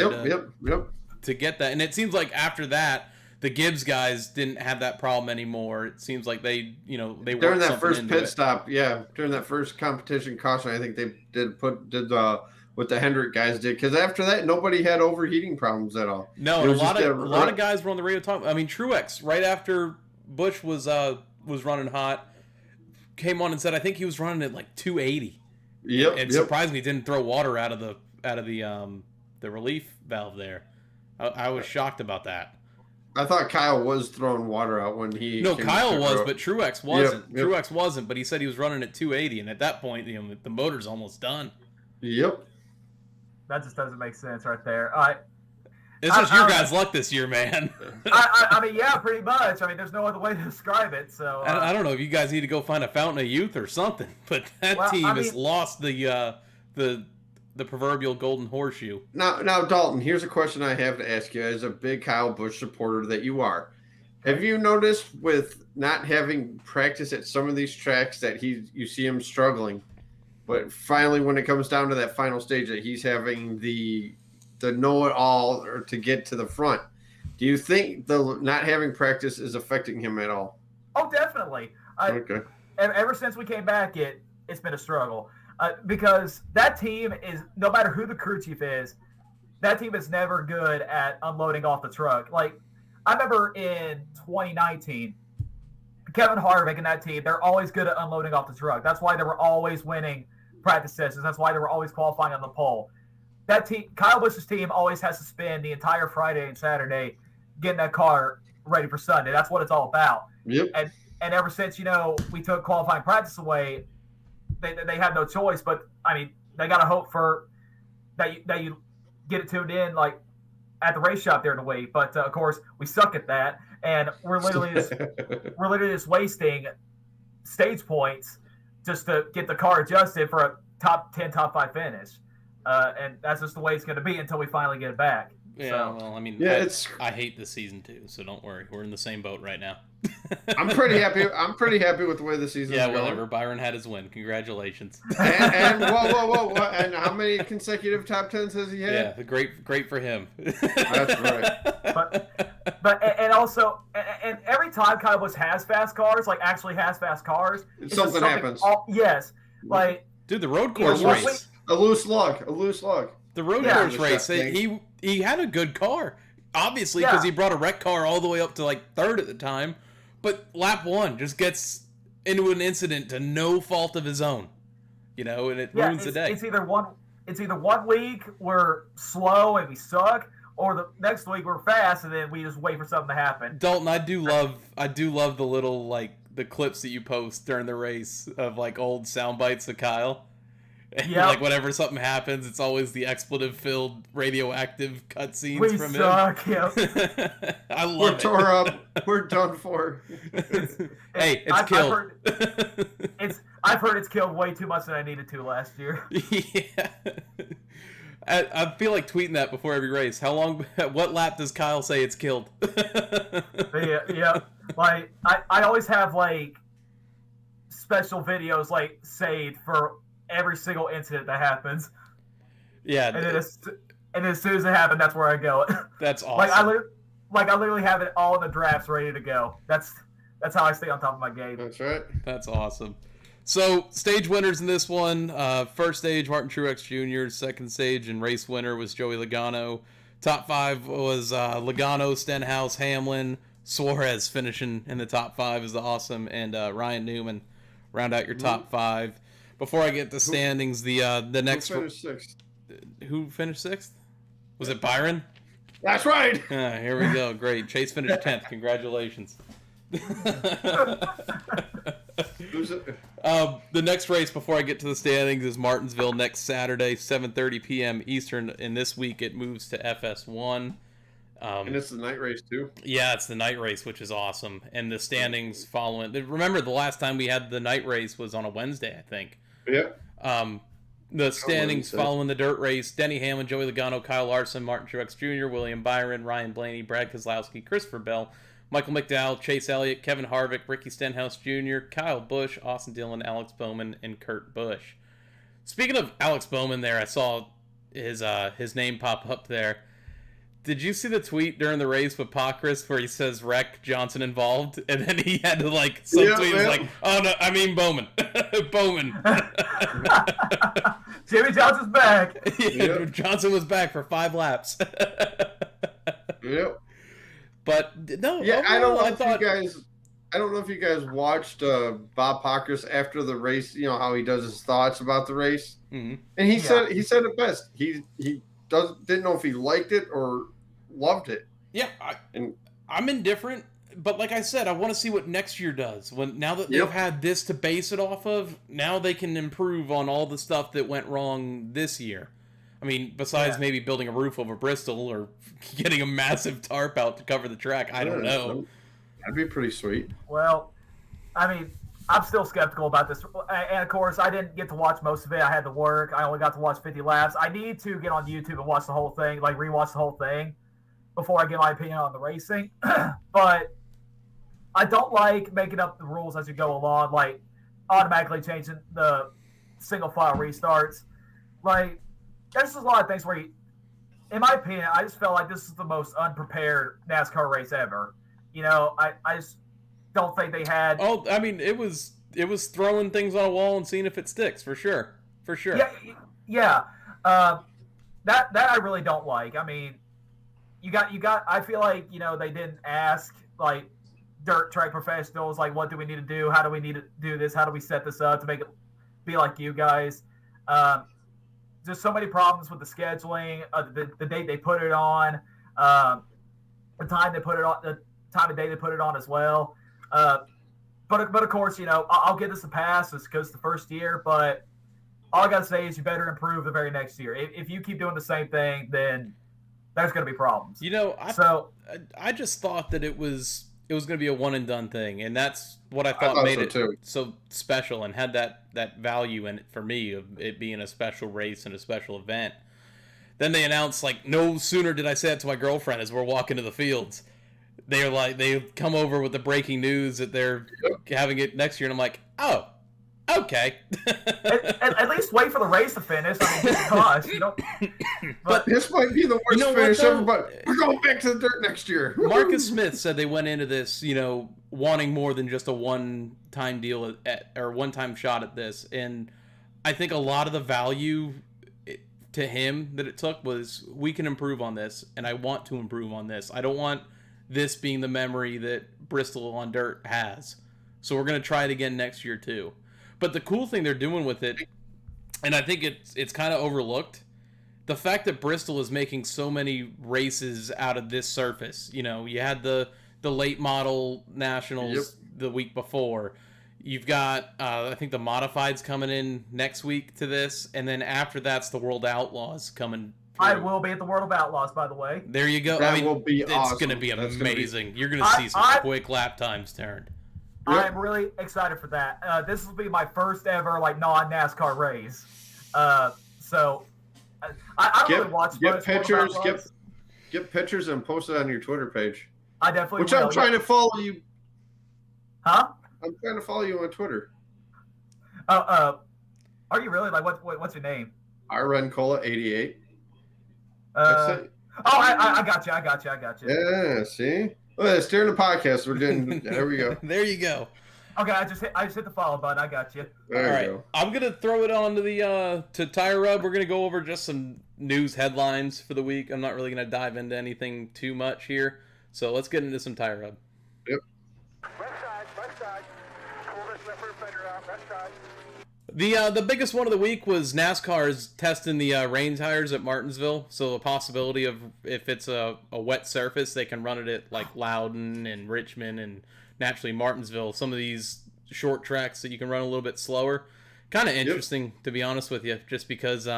to get that. And it seems like after that, the Gibbs guys didn't have that problem anymore. It seems like they during that first pit stop, during that first competition caution, I think they did what the Hendrick guys did, because after that, nobody had overheating problems at all. No, a lot of guys were on the radio talking. I mean, Truex, right after Busch was running hot, came on and said, I think he was running at like 280. Yep. And surprised me he didn't throw water out of the relief valve there. I was shocked about that. I thought Kyle was throwing water out when he. No, Kyle was, but Truex wasn't. Yep. Truex wasn't, but he said he was running at 280, and at that point, the motor's almost done. Yep. That just doesn't make sense right there. It's just your guys' luck this year, man. I mean, yeah, pretty much. I mean, there's no other way to describe it. So I don't know if you guys need to go find a fountain of youth or something, but that team has lost the proverbial golden horseshoe. Now, Dalton, here's a question I have to ask you as a big Kyle Busch supporter that you are. Have you noticed with not having practice at some of these tracks that you see him struggling, but finally when it comes down to that final stage that he's having the the know-it-all or to get to the front. Do you think the not having practice is affecting him at all? Oh, definitely. Okay. Ever since we came back, it's been a struggle because that team is, no matter who the crew chief is, that team is never good at unloading off the truck. Like, I remember in 2019, Kevin Harvick and that team, they're always good at unloading off the truck. That's why they were always winning practice sessions. That's why they were always qualifying on the pole. That team, Kyle Busch's team, always has to spend the entire Friday and Saturday getting that car ready for Sunday. That's what it's all about. Yep. And ever since, we took qualifying practice away, they had no choice. But, I mean, they got to hope for that you get it tuned in, like, at the race shop there in a week. But, of course, we suck at that. And we're literally just wasting stage points just to get the car adjusted for a top 10, top 5 finish. And that's just the way it's going to be until we finally get it back. Yeah, so, well, I mean, I hate the season too, so don't worry. We're in the same boat right now. I'm pretty happy. I'm pretty happy with the way the season's going. Yeah, whatever. Byron had his win. Congratulations. And whoa! And how many consecutive top 10s has he had? Yeah, great for him. That's right. But also every time Kyle Busch has fast cars, like actually has fast cars, something happens. Yes, like dude, the road course race. A loose lug. The road course race. He had a good car, obviously, because he brought a wrecked car all the way up to like third at the time. But lap 1 just gets into an incident to no fault of his own, and it ruins the day. It's either one week we're slow and we suck, or the next week we're fast and then we just wait for something to happen. Dalton, I do love the little the clips that you post during the race of like old sound bites of Kyle. And like whenever something happens, it's always the expletive-filled radioactive cutscenes from him. We suck, yep. I love it. We're tore up. We're done for. Hey, it's killed. I've heard it's killed way too much than I needed to last year. Yeah. I feel like tweeting that before every race. What lap does Kyle say it's killed? Yeah. Like, I always have, like, special videos, like, saved for every single incident that happens. Yeah. And then as soon as it happens, that's where I go. That's awesome. I literally have it all in the drafts ready to go. That's how I stay on top of my game. That's right. That's awesome. So, stage winners in this one. First stage, Martin Truex Jr. Second stage and race winner was Joey Logano. Top 5 was Logano, Stenhouse, Hamlin. Suarez finishing in the top 5 is awesome. And Ryan Newman round out your top 5. Before I get the standings, the next... Who finished 6th? Who finished 6th? Was it Byron? That's right! Here we go. Great. Chase finished 10th. Congratulations. The next race before I get to the standings is Martinsville next Saturday, 7:30 p.m. Eastern. And this week it moves to FS1. And it's the night race too? Yeah, it's the night race, which is awesome. And the standings following. Remember, the last time we had the night race was on a Wednesday, I think. Yeah. The standings following the dirt race: Denny Hamlin, Joey Logano, Kyle Larson, Martin Truex Jr., William Byron, Ryan Blaney, Brad Keselowski, Christopher Bell, Michael McDowell, Chase Elliott, Kevin Harvick, Ricky Stenhouse Jr., Kyle Busch, Austin Dillon, Alex Bowman, and Kurt Busch. Speaking of Alex Bowman there, I saw his name pop up there. Did you see the tweet during the race with Pockrass where he says wreck Johnson involved? And then he had to subtweet was like, oh no, I mean Bowman. Bowman. Jimmy Johnson's back. Yeah, Johnson was back for 5 laps. Yep. But no, yeah, I don't know if you guys watched Bob Pockrass after the race. You know how he does his thoughts about the race, and he said it best. He didn't know if he liked it or loved it. Yeah, I'm indifferent, but like I said, I want to see what next year does. Now that they've had this to base it off of, now they can improve on all the stuff that went wrong this year. I mean, besides maybe building a roof over Bristol or getting a massive tarp out to cover the track, I don't know. That'd be pretty sweet. Well, I mean, I'm still skeptical about this. And, of course, I didn't get to watch most of it. I had to work. I only got to watch 50 laps. I need to get on YouTube and watch the whole thing, like rewatch the whole thing before I get my opinion on the racing. But I don't like making up the rules as you go along, like automatically changing the single file restarts. Like, there's just a lot of things where in my opinion, I just felt like this is the most unprepared NASCAR race ever. I just don't think they had. Oh, I mean, it was throwing things on a wall and seeing if it sticks, for sure. Yeah. That I really don't like. I mean, you got. I feel like they didn't ask like dirt track professionals like, what do we need to do? How do we need to do this? How do we set this up to make it be like you guys? Just so many problems with the scheduling, the date they put it on, the time they put it on, the time of day they put it on as well. But of course, I'll give this a pass just because it's the first year. But all I gotta say is you better improve the very next year. If you keep doing the same thing, then there's gonna be problems. I just thought that it was going to be a one and done thing, and that's what I thought made it so special and had that value in it for me of it being a special race and a special event. Then they announced, like, no sooner did I say that to my girlfriend as we're walking to the fields. They come over with the breaking news that they're having it next year, and I'm like, oh, okay. at least wait for the race to finish. I mean, gosh, But this might be the worst finish ever. But we're going back to the dirt next year. Marcus Smith said they went into this, wanting more than just a one-time deal or one-time shot at this, and I think a lot of the value to him that it took was we can improve on this, and I want to improve on this. I don't want this being the memory that Bristol on dirt has. So we're going to try it again next year too. But the cool thing they're doing with it, and I think it's kind of overlooked, the fact that Bristol is making so many races out of this surface. You had the late model nationals the week before. You've got, I think the modifieds coming in next week to this, and then after that's the World Outlaws coming. I will be at the World of Outlaws, by the way. There you go. That will be awesome. It's going to be amazing. You're going to see some quick lap times turned. I'm really excited for that. This will be my first ever non-NASCAR race. So I don't really watch. Get pictures and post it on your Twitter page. I definitely will. I'm trying to follow you. Huh? I'm trying to follow you on Twitter. Are you really? Like, what's your name? RunCola88. I got you. Yeah, see? Well, it's during the podcast. We're doing. There we go. There you go. Okay, I just hit the follow button. I got you. There you go. I'm gonna throw it on to the to Tire Rub. We're gonna go over just some news headlines for the week. I'm not really gonna dive into anything too much here. So let's get into some Tire Rub. Yep. Left side. Pull this left rear fender out. Left side. The biggest one of the week was NASCAR's testing the rain tires at Martinsville. So a possibility of if it's a wet surface, they can run it at like Loudon and Richmond and naturally Martinsville. Some of these short tracks that you can run a little bit slower. Kind of interesting, to be honest with you, just because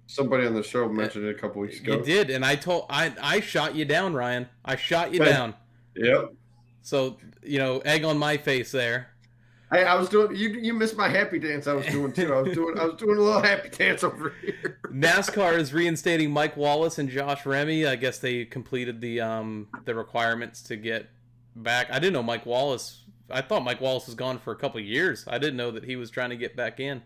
somebody on the show mentioned it a couple weeks ago. You did, and I shot you down, Ryan. I shot you down. Yep. So egg on my face there. Hey, I was doing. You missed my happy dance. I was doing too. I was doing a little happy dance over here. NASCAR is reinstating Mike Wallace and Josh Remy. I guess they completed the requirements to get back. I didn't know Mike Wallace. I thought Mike Wallace was gone for a couple of years. I didn't know that he was trying to get back in.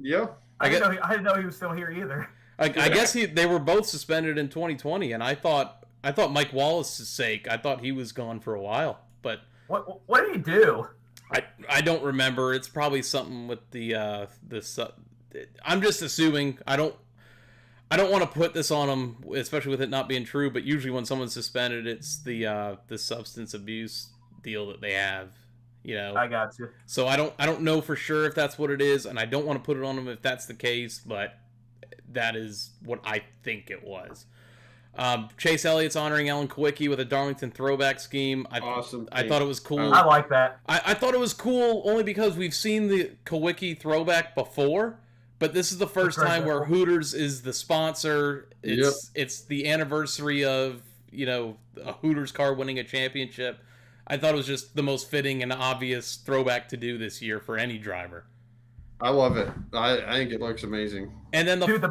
Yeah, I didn't know he was still here either. I guess they were both suspended in 2020, and I thought Mike Wallace's sake, I thought he was gone for a while. But what did he do? I don't remember. It's probably something with the I'm just assuming. I don't want to put this on them, especially with it not being true. But usually when someone's suspended, it's the substance abuse deal that they have. I got you. So I don't know for sure if that's what it is, and I don't want to put it on them if that's the case. But that is what I think it was. Chase Elliott's honoring Alan Kawicki with a Darlington throwback scheme. Awesome. I thought it was cool. I like that. I thought it was cool only because we've seen the Kawicki throwback before, but this is the first time where Hooters is the sponsor. It's the anniversary of a Hooters car winning a championship. I thought it was just the most fitting and obvious throwback to do this year for any driver. I love it. I think it looks amazing. And then the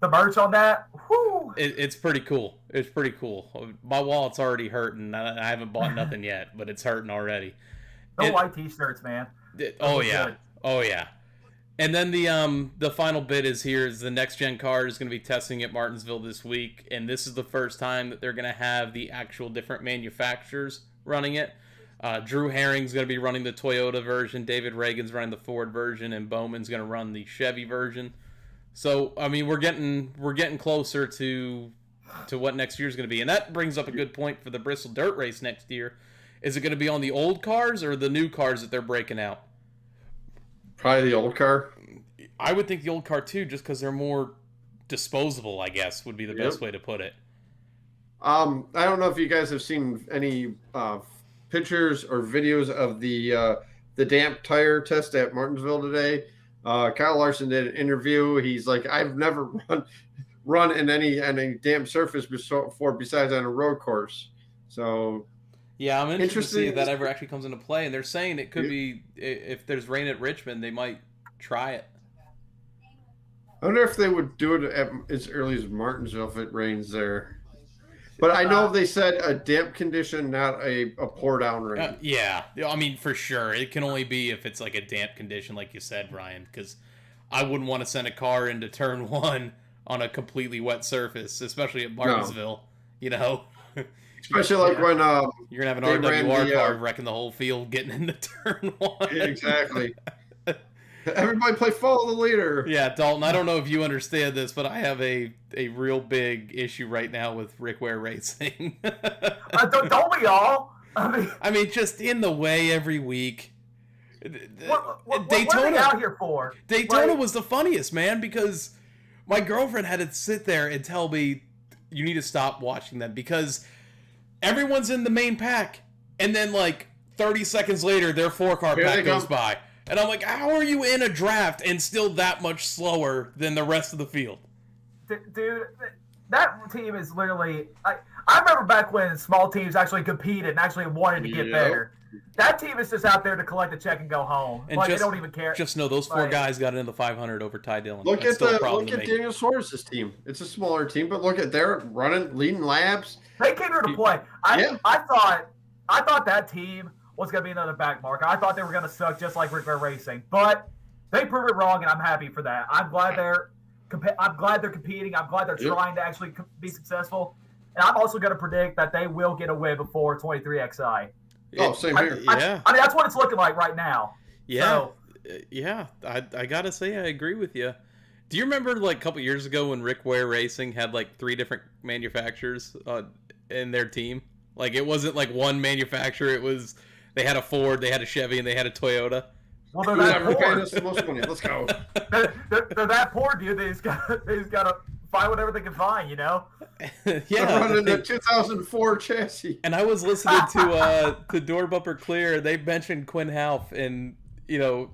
merch on that. Whoo! It's pretty cool. It's pretty cool. My wallet's already hurting. I haven't bought nothing yet, but it's hurting already. White t-shirts, man. Oh yeah. And then the final bit is the next gen car is going to be testing at Martinsville this week, and this is the first time that they're going to have the actual different manufacturers running it. Drew Herring's going to be running the Toyota version, David Reagan's running the Ford version, and Bowman's going to run the Chevy version. So I mean, we're getting closer to what next year's going to be, and that brings up a good point for the Bristol Dirt Race next year. Is it going to be on the old cars or the new cars that they're breaking out? Probably the old car. I would think the old car too, just because they're more disposable, I guess, would be the best way to put it. I don't know if you guys have seen any pictures or videos of the damp tire test at Martinsville today. Kyle Larson did an interview. He's like, I've never run in any damp surface before besides on a road course. So yeah, I'm interested to see if that ever actually comes into play. And they're saying it could be, if there's rain at Richmond, they might try it. I wonder if they would do it as early as Martinsville if it rains there. But I know they said a damp condition, not a pour down rain. Yeah, I mean, for sure. It can only be if it's like a damp condition, like you said, Ryan, because I wouldn't want to send a car into turn one on a completely wet surface, especially at Martinsville, you know? Especially like when you're going to have an RWR car wrecking the whole field getting into turn one. Yeah, exactly. Everybody play follow the leader. Yeah, Dalton, I don't know if you understand this, but I have a real big issue right now with Rick Ware Racing. Don't we all? I mean, just in the way every week. What are we out here for? Daytona was the funniest, man, because my girlfriend had to sit there and tell me, you need to stop watching them, because everyone's in the main pack, and then like 30 seconds later, their 4-car pack goes by. And I'm like, how are you in a draft and still that much slower than the rest of the field? Dude, that team is literally... I remember back when small teams actually competed and actually wanted to get better. That team is just out there to collect a check and go home. And they don't even care. Just know those 4 guys got into the 500 over Ty Dillon. Look at Daniel Suarez's team. It's a smaller team, but look at they're leading laps. They came here to play. I thought that team was going to be another back marker. I thought they were going to suck just like Rick Ware Racing, but they proved it wrong, and I'm happy for that. I'm glad they're competing. I'm glad they're trying to actually be successful, and I'm also going to predict that they will get a win before 23XI. Oh, same here. I mean, that's what it's looking like right now. Yeah, so, I gotta say, I agree with you. Do you remember like a couple years ago when Rick Ware Racing had like 3 different manufacturers in their team? Like it wasn't like one manufacturer. It was. They had a Ford, they had a Chevy, and they had a Toyota. Well, they're that poor. Us the most money. Let's go. They're that poor, dude. They just got to find whatever they can find, you know? Yeah. They're running the 2004 chassis. And I was listening to Door Bumper Clear. They mentioned Quinn Half, and, you know,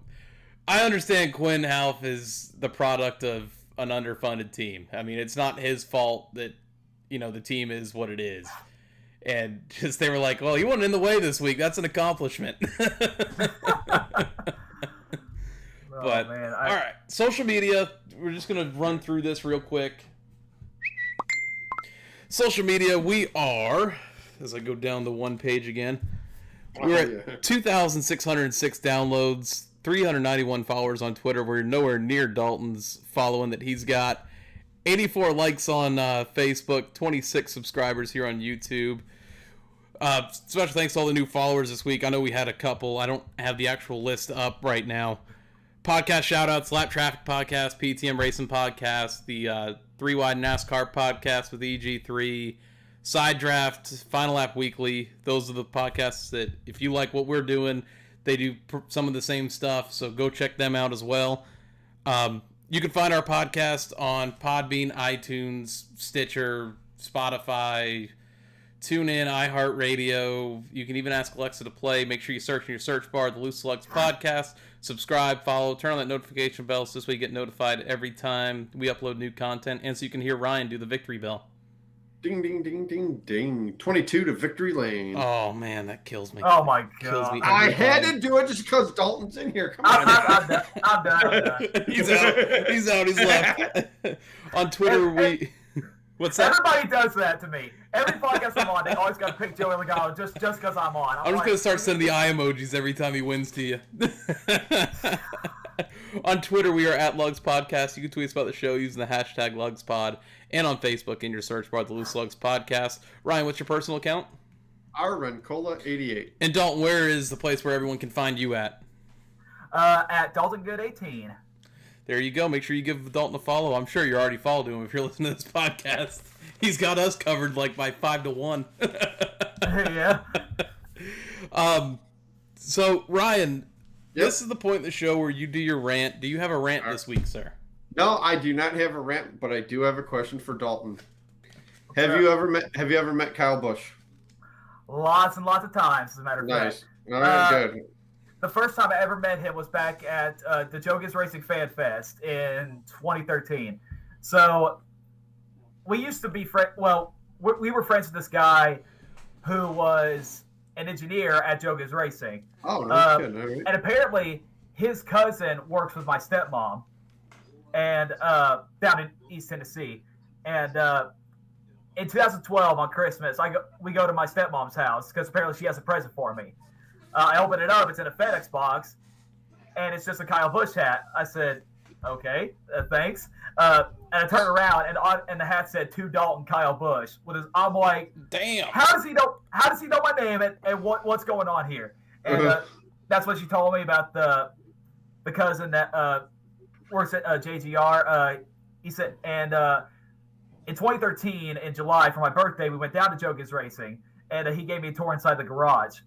I understand Quinn Half is the product of an underfunded team. I mean, it's not his fault that, you know, the team is what it is. And just they were like, well, he wasn't in the way this week. That's an accomplishment. But, man, all right. Social media. We're just going to run through this real quick. Social media, we are, as I go down the one page again, we're at 2,606 downloads, 391 followers on Twitter. We're nowhere near Dalton's following that he's got. 84 likes on Facebook, 26 subscribers here on YouTube. Special thanks to all the new followers this week. I know we had a couple. I don't have the actual list up right now. Podcast shout-outs, Lap Traffic Podcast, PTM Racing Podcast, the 3 Wide NASCAR Podcast with EG3, Side Draft, Final Lap Weekly. Those are the podcasts that, if you like what we're doing, they do some of the same stuff, so go check them out as well. You can find our podcast on Podbean, iTunes, Stitcher, Spotify, TuneIn, iHeartRadio. You can even ask Alexa to play. Make sure you search in your search bar the Loose Lugs Podcast. Subscribe, follow, turn on that notification bell so this way you get notified every time we upload new content, and so you can hear Ryan do the victory bell. Ding, ding, ding, ding, ding. 22 to victory lane. Oh, man, that kills me. Oh, my God. I had to do it just because Dalton's in here. Come on. I'm done. He's out. He's left. On Twitter, What's that? Everybody does that to me. Every podcast I'm on, they always got to pick Joey Logano just because I'm on. I'm just going to start sending the eye emojis every time he wins to you. On Twitter, we are at Lugs Podcast. You can tweet us about the show using the hashtag LugsPod. And on Facebook, in your search bar, the Loose Lugs Podcast. Ryan, what's your personal account? Arvencola88. And Dalton, where is the place where everyone can find you at? At Dalton Good 18. There you go. Make sure you give Dalton a follow. I'm sure you're already following him if you're listening to this podcast. He's got us covered like by 5-1. Yeah. So, Ryan, Yep. this is the point in the show where you do your rant. Do you have a rant this week, sir? No, I do not have a rant, but I do have a question for Dalton. Have you ever met Kyle Busch? Lots and lots of times, as a matter of Nice. fact. All right, good. The first time I ever met him was back at the Joe Gibbs Racing Fan Fest in 2013. So we used to be friends. Well, we were friends with this guy who was an engineer at Joe Gibbs Racing. Oh, no kidding. All right. And apparently his cousin works with my stepmom and down in East Tennessee. And in 2012 on Christmas, we go to my stepmom's house because apparently she has a present for me. I open it up. It's in a FedEx box, and it's just a Kyle Busch hat. I said, "Okay, thanks." And I turned around, and the hat said "To Dalton Kyle Busch." I'm like, "Damn! How does he know my name and what's going on here?" And that's what she told me about the cousin that works at JGR. He said, and in 2013, in July, for my birthday, we went down to Joe Gibbs Racing, and he gave me a tour inside the garage.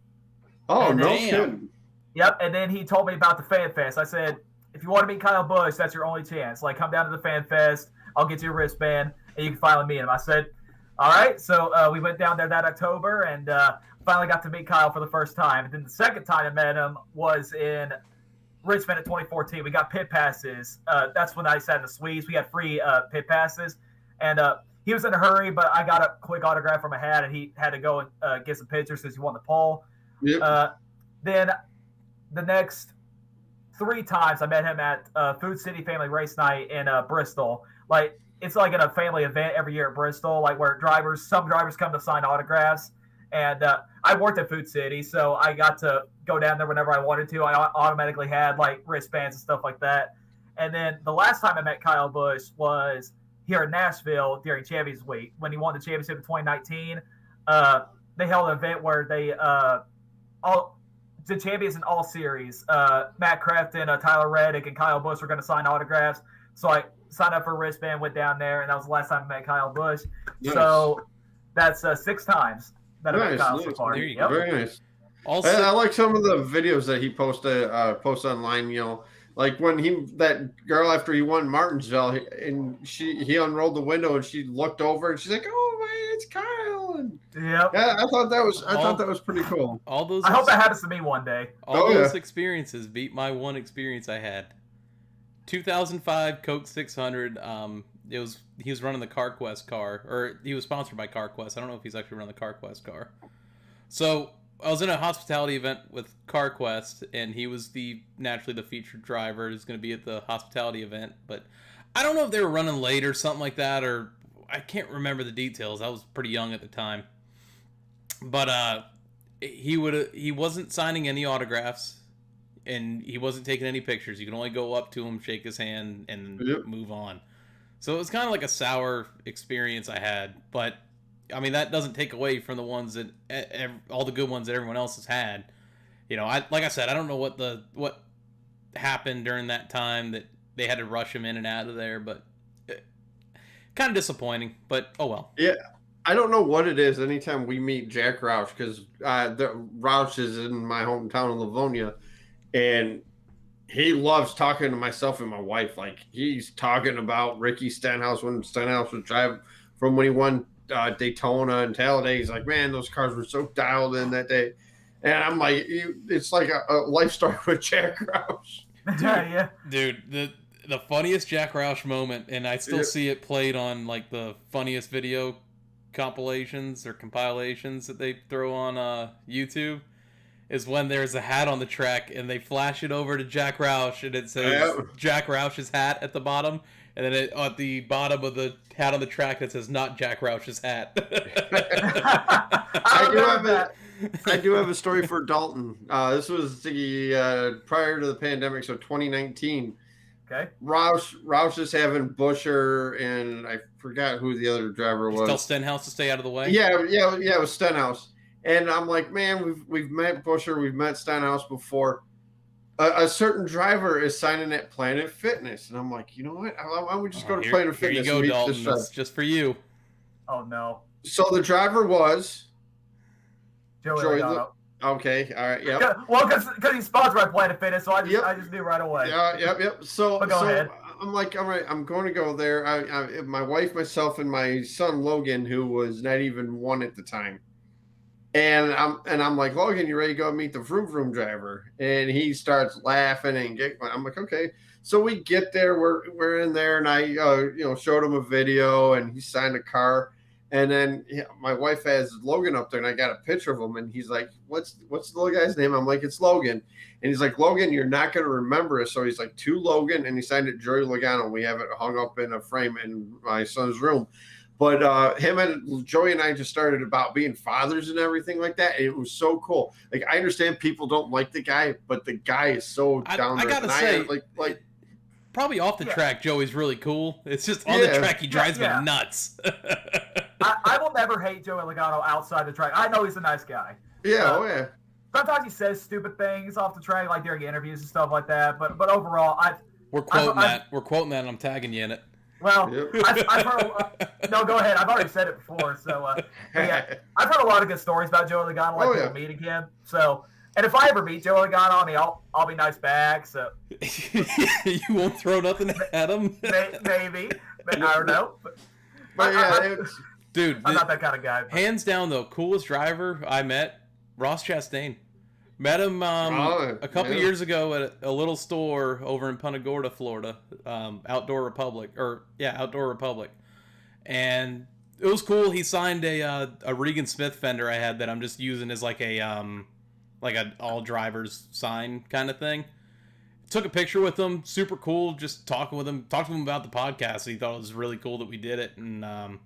Oh, and no then, kidding. Yep, and then he told me about the Fan Fest. I said, if you want to meet Kyle Busch, that's your only chance. Like, come down to the Fan Fest. I'll get you a wristband, and you can finally meet him. I said, all right. So we went down there that October, and finally got to meet Kyle for the first time. And then the second time I met him was in Richmond in 2014. We got pit passes. That's when I sat in the suites. We had free pit passes. And he was in a hurry, but I got a quick autograph from a hat, and he had to go and get some pictures because he won the pole. Yep. Then the next 3 times I met him at Food City Family Race Night in Bristol. Like, it's like a family event every year at Bristol, like where some drivers come to sign autographs. And I worked at Food City, so I got to go down there whenever I wanted to. I automatically had like wristbands and stuff like that. And then the last time I met Kyle Busch was here in Nashville during Champions Week when he won the championship in 2019. They held an event where they the champions in all series, Matt Crafton, Tyler Reddick, and Kyle Busch were going to sign autographs. So I signed up for a wristband, went down there, and that was the last time I met Kyle Busch. Nice. So that's 6 times that I met Kyle so far. There you go. Very nice. Also, I like some of the videos that he posted online. You know, like when that girl after he won Martinsville, and he unrolled the window and she looked over and she's like, "Oh man, it's Kyle." And yeah, I thought that was pretty cool. I hope that happens to me one day. All those experiences beat my one experience I had. 2005 Coke 600. He was running the CarQuest car, or he was sponsored by CarQuest. I don't know if he's actually running the CarQuest car. So I was in a hospitality event with CarQuest, and he was naturally the featured driver. He's going to be at the hospitality event, but I don't know if they were running late or something like that, or I can't remember the details. I was pretty young at the time, but he wasn't signing any autographs, and he wasn't taking any pictures. You can only go up to him, shake his hand, and move on. So it was kind of like a sour experience I had, but I mean, that doesn't take away from the ones that all the good ones that everyone else has had. You know, like I said, I don't know what happened during that time that they had to rush him in and out of there, but kind of disappointing. But oh well. Yeah, I don't know what it is. Anytime we meet Jack Roush, because Roush is in my hometown of Livonia, and he loves talking to myself and my wife. Like, he's talking about Ricky Stenhouse when Stenhouse was driving from when he won Daytona and Talladega. He's like, man, those cars were so dialed in that day. And I'm like, it's like a life story with Jack Roush. Dude, the funniest Jack Roush moment, and I still see it played on like the funniest video compilations or compilations that they throw on YouTube, is when there's a hat on the track and they flash it over to Jack Roush and it says Jack Roush's hat at the bottom, and then at the bottom of the hat on the track it says not Jack Roush's hat. I do have a story for Dalton. This was the prior to the pandemic, so 2019. Okay. Roush is having Buscher, and I forgot who the other driver was. Tell Stenhouse to stay out of the way. Yeah, it was Stenhouse. And I'm like, man, we've met Buscher, we've met Stenhouse before. A certain driver is signing at Planet Fitness, and I'm like, you know what? Why don't we just go to Planet Fitness? Here you go, Dalton. That's just for you. Oh no. So the driver was Joey Logano. Okay, all right, yeah. Well, because he's sponsored by Planet Fitness, so I just knew right away. Yeah, yep. So go ahead. I'm like, all right, I'm going to go there. I my wife, myself, and my son Logan, who was not even one at the time. And I'm like, Logan, you ready to go meet the Vroom Vroom driver? And he starts laughing and I'm like, okay. So we get there, we're in there, and I showed him a video, and he signed a car. And then my wife has Logan up there, and I got a picture of him, and he's like, what's the little guy's name? I'm like, it's Logan. And he's like, Logan, you're not going to remember it. So he's like, to Logan, and he signed it Joey Logano. We have it hung up in a frame in my son's room. But him and Joey and I just started about being fathers and everything like that. It was so cool. Like, I understand people don't like the guy, but the guy is so down there. I gotta say, like probably off the track, Joey's really cool. It's just on the track, he drives me nuts. I will never hate Joey Logano outside the track. I know he's a nice guy. Yeah, Sometimes he says stupid things off the track, like during interviews and stuff like that. But overall, we're quoting that. We're quoting that, and I'm tagging you in it. Well, I've heard. No, go ahead. I've already said it before. So, I've heard a lot of good stories about Joey Logano, like people meeting him. So, and if I ever meet Joey Logano, I mean, I'll be nice back. So, you won't throw nothing at him. Maybe. I don't know. But dude, I'm not that kind of guy. Hands down, though, coolest driver I met, Ross Chastain. Met him a couple years ago at a little store over in Punta Gorda, Florida, Outdoor Republic, and it was cool. He signed a Regan Smith fender I had that I'm just using as like an all drivers sign kind of thing. Took a picture with him, super cool. Just talked to him about the podcast. He thought it was really cool that we did it, and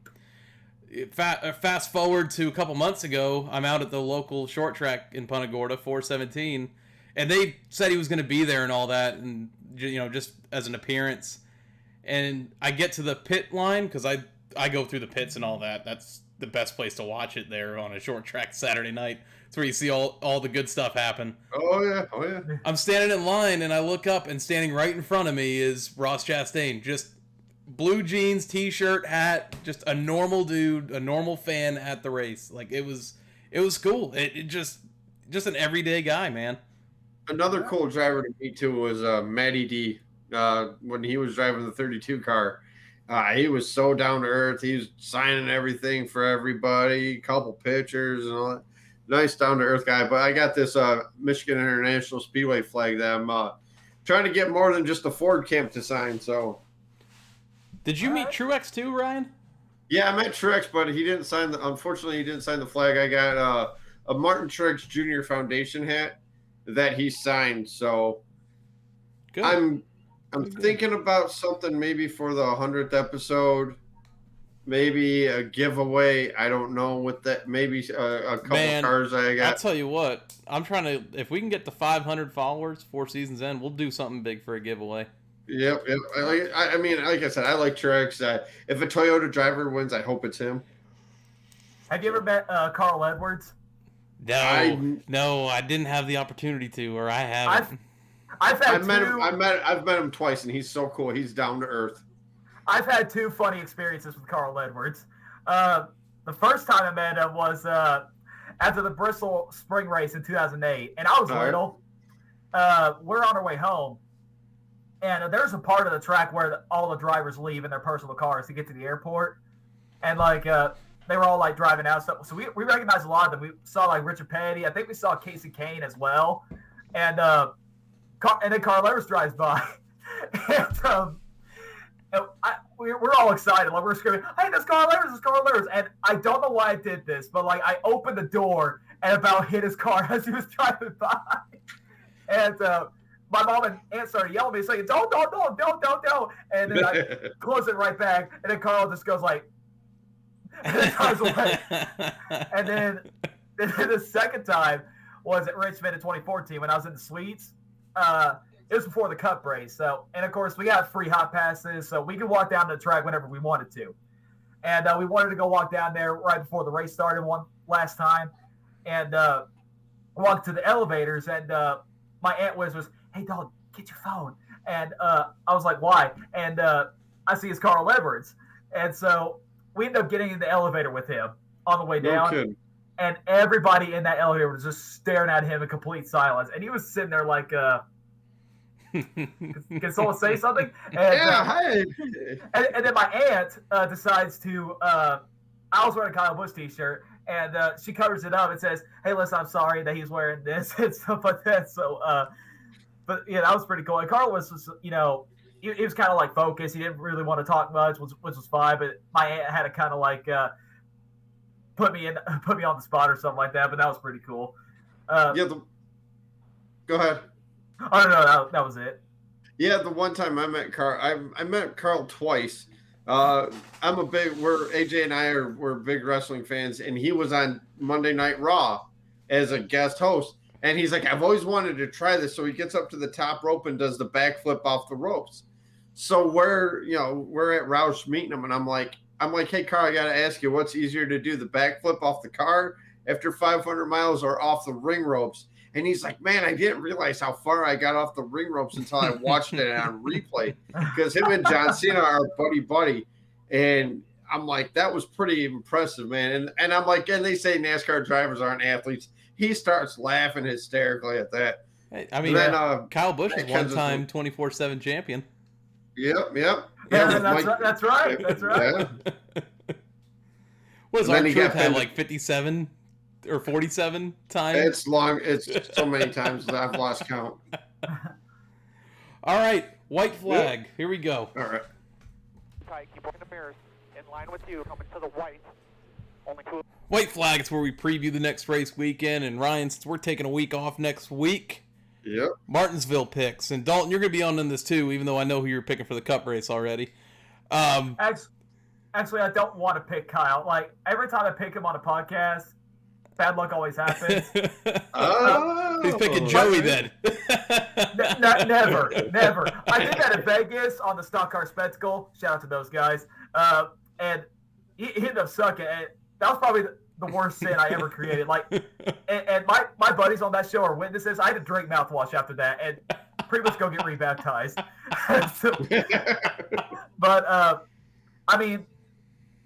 fast forward to a couple months ago, I'm out at the local short track in Punta Gorda, 417, and they said he was going to be there and all that, and just as an appearance. And I get to the pit line because I go through the pits and all that. That's the best place to watch it there on a short track Saturday night. It's where you see all the good stuff happen. Oh yeah. I'm standing in line and I look up, and standing right in front of me is Ross Chastain, just blue jeans, t-shirt, hat, just a normal dude, a normal fan at the race. Like, it was cool. It just an everyday guy, man. Another cool driver to meet too was Matty D. When he was driving the 32 car, he was so down to earth. He was signing everything for everybody, couple pictures and all that. Nice down to earth guy. But I got this Michigan International Speedway flag that I'm trying to get more than just a Ford camp to sign. So. Did you meet Truex too, Ryan? Yeah, I met Truex, but unfortunately, he didn't sign the flag. I got a Martin Truex Jr. Foundation hat that he signed. So good. I'm thinking about something maybe for the 100th episode, maybe a giveaway. I don't know what that. Maybe a couple cars I got. I'll tell you what. I'm trying to. If we can get to 500 followers 4 seasons in, we'll do something big for a giveaway. Yep. I mean, like I said, I like Truex. If a Toyota driver wins, I hope it's him. Have you ever met Carl Edwards? No, I didn't have the opportunity to, or I haven't. I've met him twice, and he's so cool. He's down to earth. I've had 2 funny experiences with Carl Edwards. The first time I met him was after the Bristol spring race in 2008, and I was little. We're on our way home. And there's a part of the track where all the drivers leave in their personal cars to get to the airport. And, they were all, driving out. So we recognized a lot of them. We saw, Richard Petty. I think we saw Casey Kane as well. And then Carl Edwards drives by. We're all excited. We're screaming, hey, that's Carl Edwards. And I don't know why I did this, but, I opened the door and about hit his car as he was driving by. And my mom and aunt started yelling at me, saying, don't. And then I close it right back. And then Carl just goes and then drives away. And then the second time was at Richmond in 2014 when I was in the suites. it was before the Cup race. So, and of course, we got free hot passes, so we could walk down the track whenever we wanted to. And we wanted to go walk down there right before the race started one last time, and walked to the elevators. And my Aunt Wiz was, "Hey, dog, get your phone." And I was like, "Why?" And I see it's Carl Edwards, and so we ended up getting in the elevator with him on the way down. No and everybody in that elevator was just staring at him in complete silence. And he was sitting there like, can someone say something? And, hey. And then my aunt decides to, I was wearing a Kyle Busch t-shirt, and she covers it up and says, "Hey, listen, I'm sorry that he's wearing this," and stuff like that. So, but yeah, that was pretty cool. And Carl was you know, he was kind of like focused. He didn't really want to talk much, which was fine. But my aunt had to kind of like put me on the spot or something like that. But that was pretty cool. Go ahead. I don't know. That was it. Yeah, the one time I met Carl, I met Carl twice. AJ and I were big wrestling fans, and he was on Monday Night Raw as a guest host. And he's like, "I've always wanted to try this." So he gets up to the top rope and does the backflip off the ropes. So we're at Roush meeting him, and I'm like, "Hey, Carl, I got to ask you, what's easier to do, the backflip off the car after 500 miles or off the ring ropes?" And he's like, "Man, I didn't realize how far I got off the ring ropes until I watched it on replay." Because him and John Cena are buddy. And I'm like, that was pretty impressive, man. And I'm like, and they say NASCAR drivers aren't athletes. He starts laughing hysterically at that. I mean, Kyle Busch is one-time 24/7 champion. Yep. Yeah, that's right. Yeah. What does our truth have, like 57 or 47 times? It's long. It's so many times that I've lost count. All right, white flag. Yep. Here we go. All right. Tight, keep working the mirrors. In line with you, coming to the white. Only two. White flag is where we preview the next race weekend. And Ryan, since we're taking a week off next week, yep. Martinsville picks. And Dalton, you're going to be on in this too, even though I know who you're picking for the Cup race already. Actually, I don't want to pick Kyle. Like, every time I pick him on a podcast, bad luck always happens. He's picking Joey then. Never. I did that in Vegas on the Stock Car Spectacle. Shout out to those guys. And he ended up sucking. And that was probably the worst sin I ever created. Like, and my buddies on that show are witnesses. I had to drink mouthwash after that and pretty much go get rebaptized. But I mean,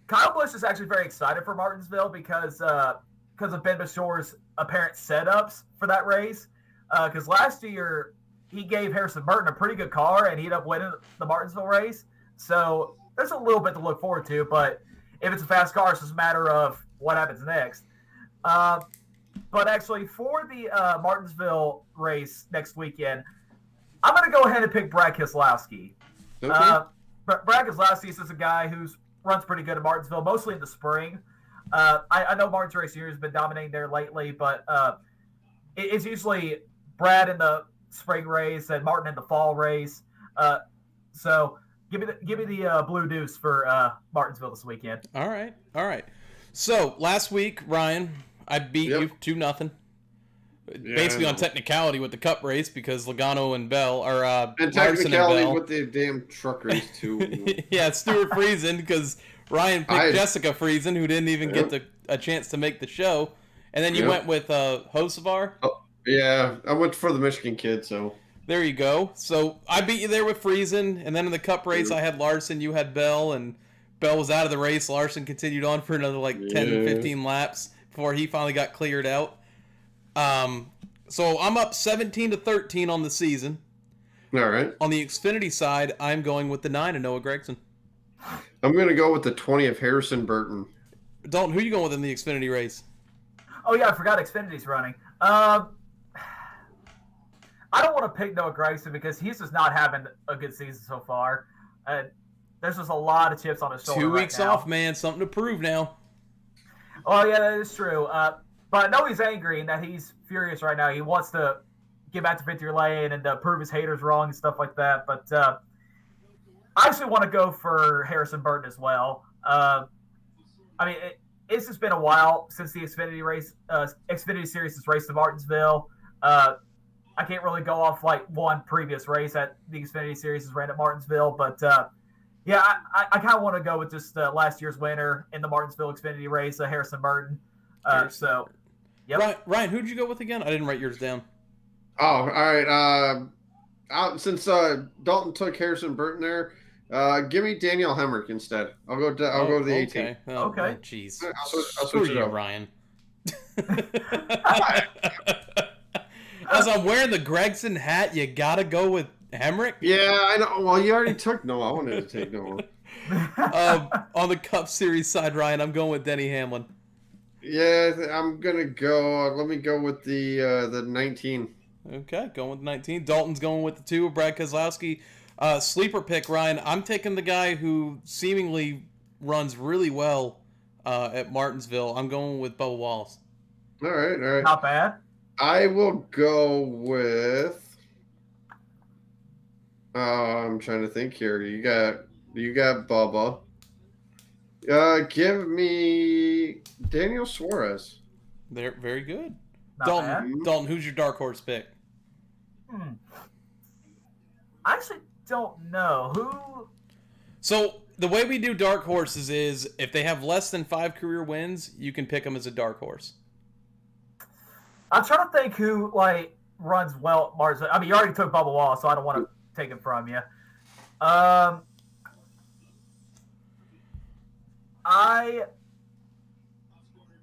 Kyle Busch is actually very excited for Martinsville because of Ben Bashore's apparent setups for that race. Because last year he gave Harrison Burton a pretty good car and he ended up winning the Martinsville race. So there's a little bit to look forward to. But if it's a fast car, it's just a matter of what happens next. But actually, for the Martinsville race next weekend, I'm going to go ahead and pick Brad Keselowski. Okay. Brad Keselowski is a guy who runs pretty good at Martinsville, mostly in the spring. I know Martin's Race Jr. has been dominating there lately, but it's usually Brad in the spring race and Martin in the fall race. So give me the blue deuce for Martinsville this weekend. All right. So last week, Ryan, I beat you 2-0. Basically on technicality with the Cup race because Logano and Bell are and technicality with the damn truck race too. Yeah, Stuart Friesen because Ryan picked Jessica Friesen, who didn't even get a chance to make the show, and then you went with Hocevar. Oh, yeah, I went for the Michigan kid, so there you go. So I beat you there with Friesen, and then in the Cup race I had Larson, you had Bell, and Bell was out of the race. Larson continued on for another 10, 15 laps before he finally got cleared out. So I'm up 17-13 on the season. All right. On the Xfinity side, I'm going with the 9 of Noah Gragson. I'm going to go with the 20 of Harrison Burton. Dalton, who are you going with in the Xfinity race? Oh, yeah, I forgot Xfinity's running. I don't want to pick Noah Gragson because he's just not having a good season so far. There's just a lot of chips on his shoulder 2 weeks right now. off, man. Something to prove now. Oh, yeah, that is true. But I know he's angry and that he's furious right now. He wants to get back to victory lane and prove his haters wrong and stuff like that. But I actually want to go for Harrison Burton as well. I mean, it's just been a while since the Xfinity Series has raced to Martinsville. I can't really go off like one previous race at the Xfinity Series is ran at Martinsville, but yeah, I kind of want to go with just last year's winner in the Martinsville Xfinity race, Harrison Burton. So, yep. Ryan, who'd you go with again? I didn't write yours down. Oh, all right. Since Dalton took Harrison Burton there, give me Daniel Hemrick instead. I'll go to the 18. Okay. Jeez. I'll switch it up. Ryan. As I'm wearing the Gregson hat, you gotta go with Hemrick? Yeah, I know. Well, you already took Noah. I wanted to take Noah. On the Cup Series side, Ryan, I'm going with Denny Hamlin. Yeah, I'm gonna go. Let me go with the 19. Okay, going with 19. Dalton's going with the 2 of Brad Keselowski. Sleeper pick, Ryan. I'm taking the guy who seemingly runs really well at Martinsville. I'm going with Bubba Wallace. All right. Not bad. I will go with. I'm trying to think here. You got Bubba. Give me Daniel Suarez. They're very good. Not bad. Dalton, who's your dark horse pick? I actually don't know who. So the way we do dark horses is if they have less than 5 career wins, you can pick them as a dark horse. I'm trying to think who like runs well at Martinsville. I mean, you already took Bubba Wallace, so I don't want to take him from you. I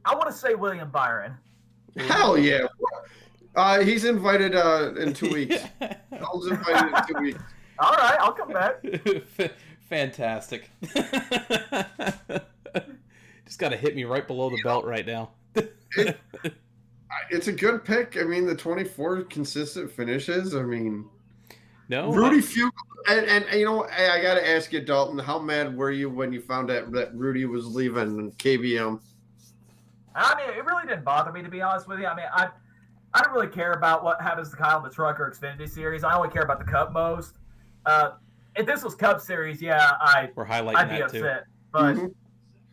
want to say William Byron. Hell yeah! He's invited in 2 weeks. Dalton's invited in 2 weeks. All right, I'll come back. Fantastic. Just got to hit me right below the belt right now. It's a good pick. I mean, the 24 consistent finishes. I mean, no. Rudy Fugle, and you know, I got to ask you, Dalton, how mad were you when you found out that Rudy was leaving KBM? I mean, it really didn't bother me, to be honest with you. I mean, I don't really care about what happens to Kyle in the Truck or Xfinity Series. I only care about the Cup most. If this was Cup Series, yeah, I'd be upset. Too.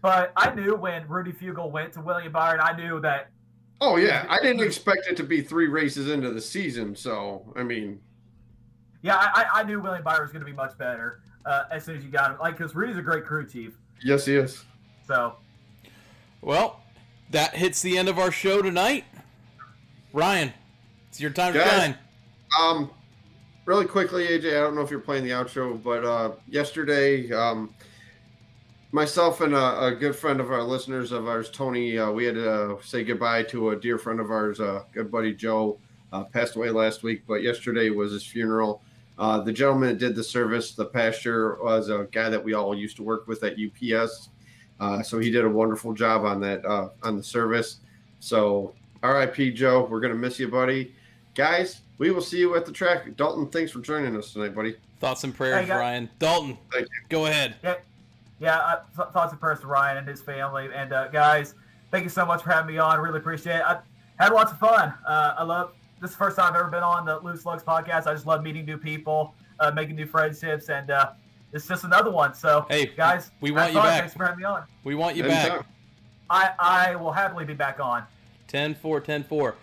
But I knew when Rudy Fugle went to William Byron, I knew that. Oh yeah, I didn't expect it to be 3 races into the season. So I mean, yeah, I knew William Byron was going to be much better as soon as you got him. Like, because Rudy's a great crew chief. Yes, he is. So, well, that hits the end of our show tonight. Ryan, it's your time to shine. Really quickly, AJ, I don't know if you're playing the outro, but yesterday, myself and a good friend of our listeners of ours, Tony, we had to say goodbye to a dear friend of ours, good buddy Joe, passed away last week, but yesterday was his funeral. The gentleman that did the service, the pastor, was a guy that we all used to work with at UPS. So he did a wonderful job on that, on the service. So RIP Joe, we're going to miss you, buddy. Guys, we will see you at the track. Dalton, thanks for joining us tonight, buddy. Thoughts and prayers, Ryan. Dalton, thank you. Go ahead. Yeah, thoughts and prayers to Ryan and his family. And guys, thank you so much for having me on. Really appreciate it. I had lots of fun. This is the first time I've ever been on the Loose Lugs podcast. I just love meeting new people, making new friendships, and it's just another one. So, hey, guys, we want you back. Thanks for having me on. We want you Anytime. back. I will happily be back on. 10-4.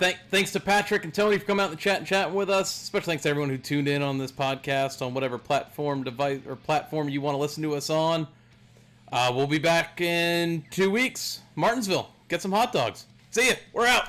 Yep. Thanks to Patrick and Tony for coming out in the chat and chatting with us. Special thanks to everyone who tuned in on this podcast on whatever platform, device, or platform you want to listen to us on. We'll be back in 2 weeks. Martinsville. Get some hot dogs. See ya. We're out.